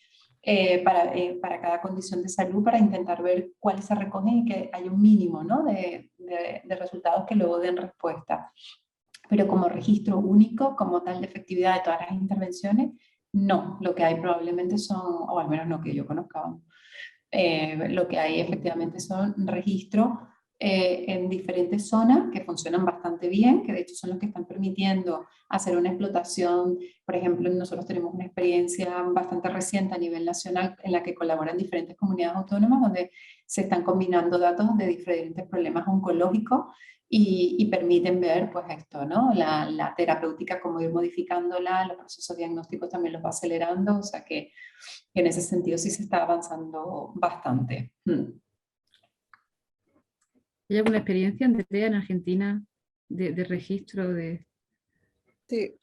F: para cada condición de salud, para intentar ver cuáles se recogen y que haya un mínimo, ¿no? de resultados que luego den respuesta. Pero como registro único, como tal de efectividad de todas las intervenciones, no. Lo que hay probablemente son, o al menos no que yo conozca, lo que hay efectivamente son registros en diferentes zonas que funcionan bastante bien, que de hecho son los que están permitiendo hacer una explotación. Por ejemplo, nosotros tenemos una experiencia bastante reciente a nivel nacional en la que colaboran diferentes comunidades autónomas donde se están combinando datos de diferentes problemas oncológicos y permiten ver pues esto, ¿no? La terapéutica, cómo ir modificándola, los procesos diagnósticos también los va acelerando, o sea que en ese sentido sí se está avanzando bastante.
B: ¿Hay alguna experiencia, Andrea, en Argentina de registro de...?
E: Sí,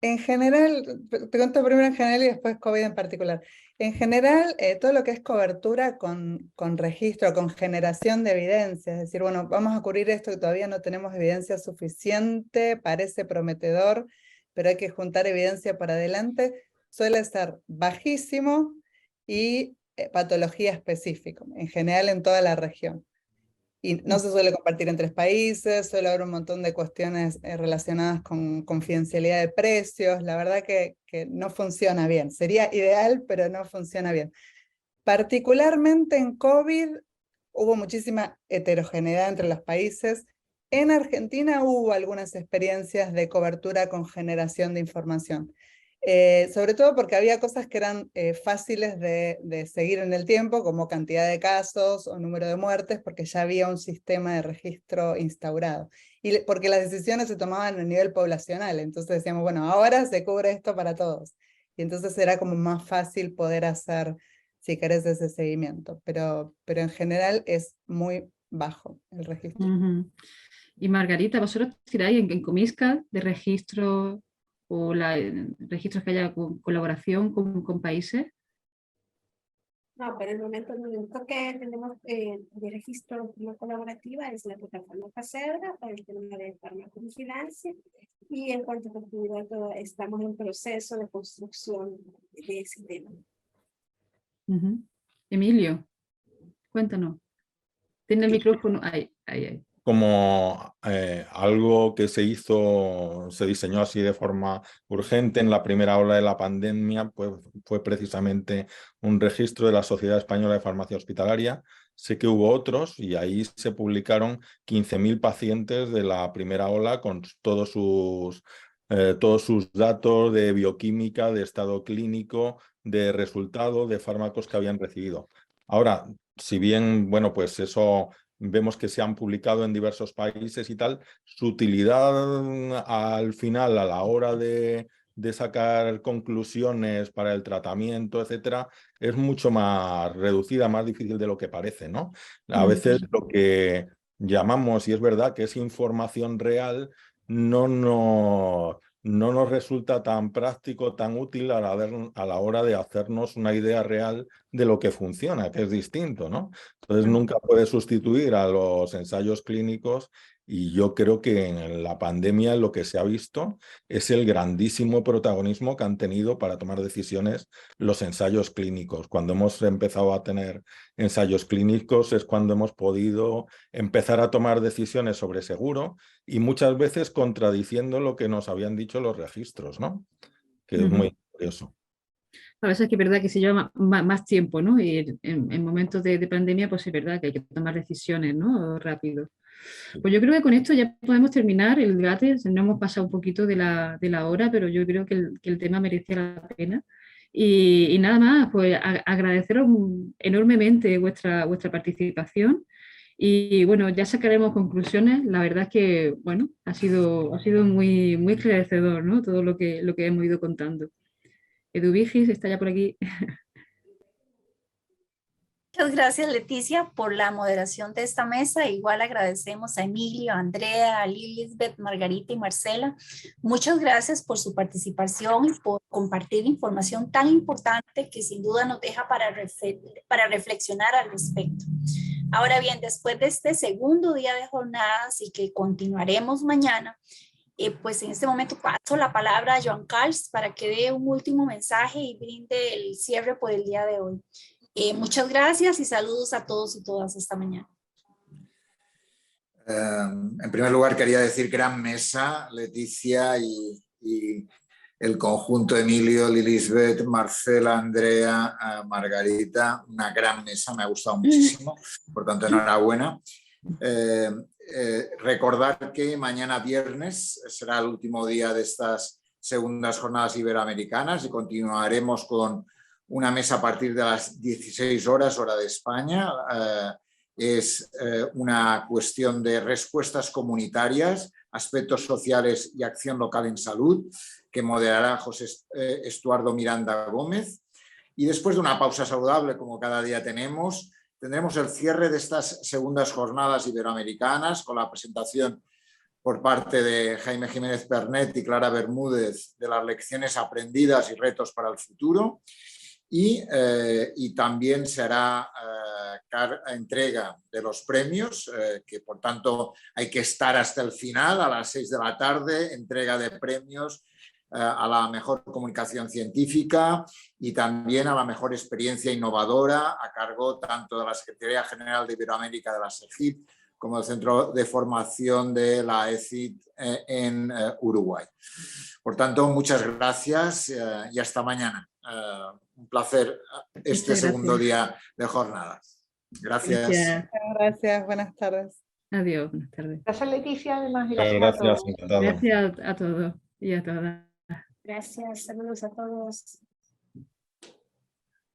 E: en general, te cuento primero en general y después COVID en particular. En general, todo lo que es cobertura con registro, con generación de evidencia, es decir, bueno, vamos a cubrir esto que todavía no tenemos evidencia suficiente, parece prometedor, pero hay que juntar evidencia para adelante, suele ser bajísimo y patología específica, en general en toda la región. Y no se suele compartir en 3 países, suele haber un montón de cuestiones relacionadas con confidencialidad de precios. La verdad que no funciona bien. Sería ideal, pero no funciona bien. Particularmente en COVID hubo muchísima heterogeneidad entre los países. En Argentina hubo algunas experiencias de cobertura con generación de información. Sobre todo porque había cosas que eran fáciles de seguir en el tiempo, como cantidad de casos o número de muertes, porque ya había un sistema de registro instaurado. Y porque las decisiones se tomaban a nivel poblacional, entonces decíamos, bueno, ahora se cubre esto para todos. Y entonces era como más fácil poder hacer, si querés, ese seguimiento. Pero en general es muy bajo el registro.
B: Y Margarita, ¿vosotros tiráis en Comisca de registro o registros que haya colaboración con países?
G: No, pero el momento que tenemos de registro no colaborativa es la plataforma Facerda para el tema de farmacovigilancia, y en cuanto a continuidad estamos en proceso de construcción de ese tema.
B: Emilio, cuéntanos. Tiene el micrófono. Ahí.
C: Como algo que se diseñó así de forma urgente en la primera ola de la pandemia, pues fue precisamente un registro de la Sociedad Española de Farmacia Hospitalaria. Sé que hubo otros y ahí se publicaron 15.000 pacientes de la primera ola con todos sus datos de bioquímica, de estado clínico, de resultado, de fármacos que habían recibido. Ahora, si bien, bueno, pues eso... Vemos que se han publicado en diversos países y tal, su utilidad al final, a la hora de sacar conclusiones para el tratamiento, etcétera, es mucho más reducida, más difícil de lo que parece, ¿no? A veces lo que llamamos, y es verdad que es información real, no nos resulta tan práctico, tan útil a la hora de hacernos una idea real de lo que funciona, que es distinto, ¿no? Entonces nunca puede sustituir a los ensayos clínicos, y yo creo que en la pandemia lo que se ha visto es el grandísimo protagonismo que han tenido para tomar decisiones los ensayos clínicos. Cuando hemos empezado a tener ensayos clínicos es cuando hemos podido empezar a tomar decisiones sobre seguro, y muchas veces contradiciendo lo que nos habían dicho los registros, ¿no? Que es muy curioso.
B: A veces es que es verdad que se lleva más tiempo, ¿no? Y en momentos de pandemia, pues es verdad que hay que tomar decisiones, ¿no? Rápido. Pues yo creo que con esto ya podemos terminar el debate. No hemos pasado un poquito de la hora, pero yo creo que el tema merecía la pena. Y nada más, pues agradeceros enormemente vuestra participación. Y bueno, ya sacaremos conclusiones. La verdad es que, bueno, ha sido muy, muy esclarecedor, ¿no? Todo lo que hemos ido contando. Edu Vigis está ya por aquí.
I: Muchas gracias, Leticia, por la moderación de esta mesa. Igual agradecemos a Emilio, a Andrea, a Lilisbeth, Margarita y Marcela. Muchas gracias por su participación y por compartir información tan importante que sin duda nos deja para reflexionar al respecto. Ahora bien, después de este segundo día de jornadas y que continuaremos mañana, pues en este momento paso la palabra a Joan Carles para que dé un último mensaje y brinde el cierre por el día de hoy. Muchas gracias y saludos a todos y todas esta mañana.
A: En primer lugar, quería decir gran mesa, Leticia y el conjunto Emilio, Lilisbeth, Marcela, Andrea, Margarita, una gran mesa, me ha gustado muchísimo, por tanto, enhorabuena. Recordar que mañana viernes será el último día de estas segundas jornadas iberoamericanas y continuaremos con una mesa a partir de las 16 horas, hora de España. Es una cuestión de respuestas comunitarias, aspectos sociales y acción local en salud, que moderará José Estuardo Miranda Gómez. Y después de una pausa saludable, como cada día tendremos el cierre de estas segundas jornadas iberoamericanas con la presentación por parte de Jaime Jiménez Pernet y Clara Bermúdez de las lecciones aprendidas y retos para el futuro. Y también será entrega de los premios, que por tanto hay que estar hasta el final, a las 6 de la tarde, entrega de premios a la mejor comunicación científica y también a la mejor experiencia innovadora a cargo tanto de la Secretaría General de Iberoamérica de la SEGIT como del Centro de Formación de la ECIT en Uruguay. Por tanto, muchas gracias y hasta mañana. Un placer este segundo día de jornada. Gracias.
E: Gracias, buenas tardes.
B: Adiós, buenas tardes.
H: Gracias, Leticia, además.
C: Gracias, encantado.
B: Gracias a todos y a todas.
G: Gracias, saludos a todos.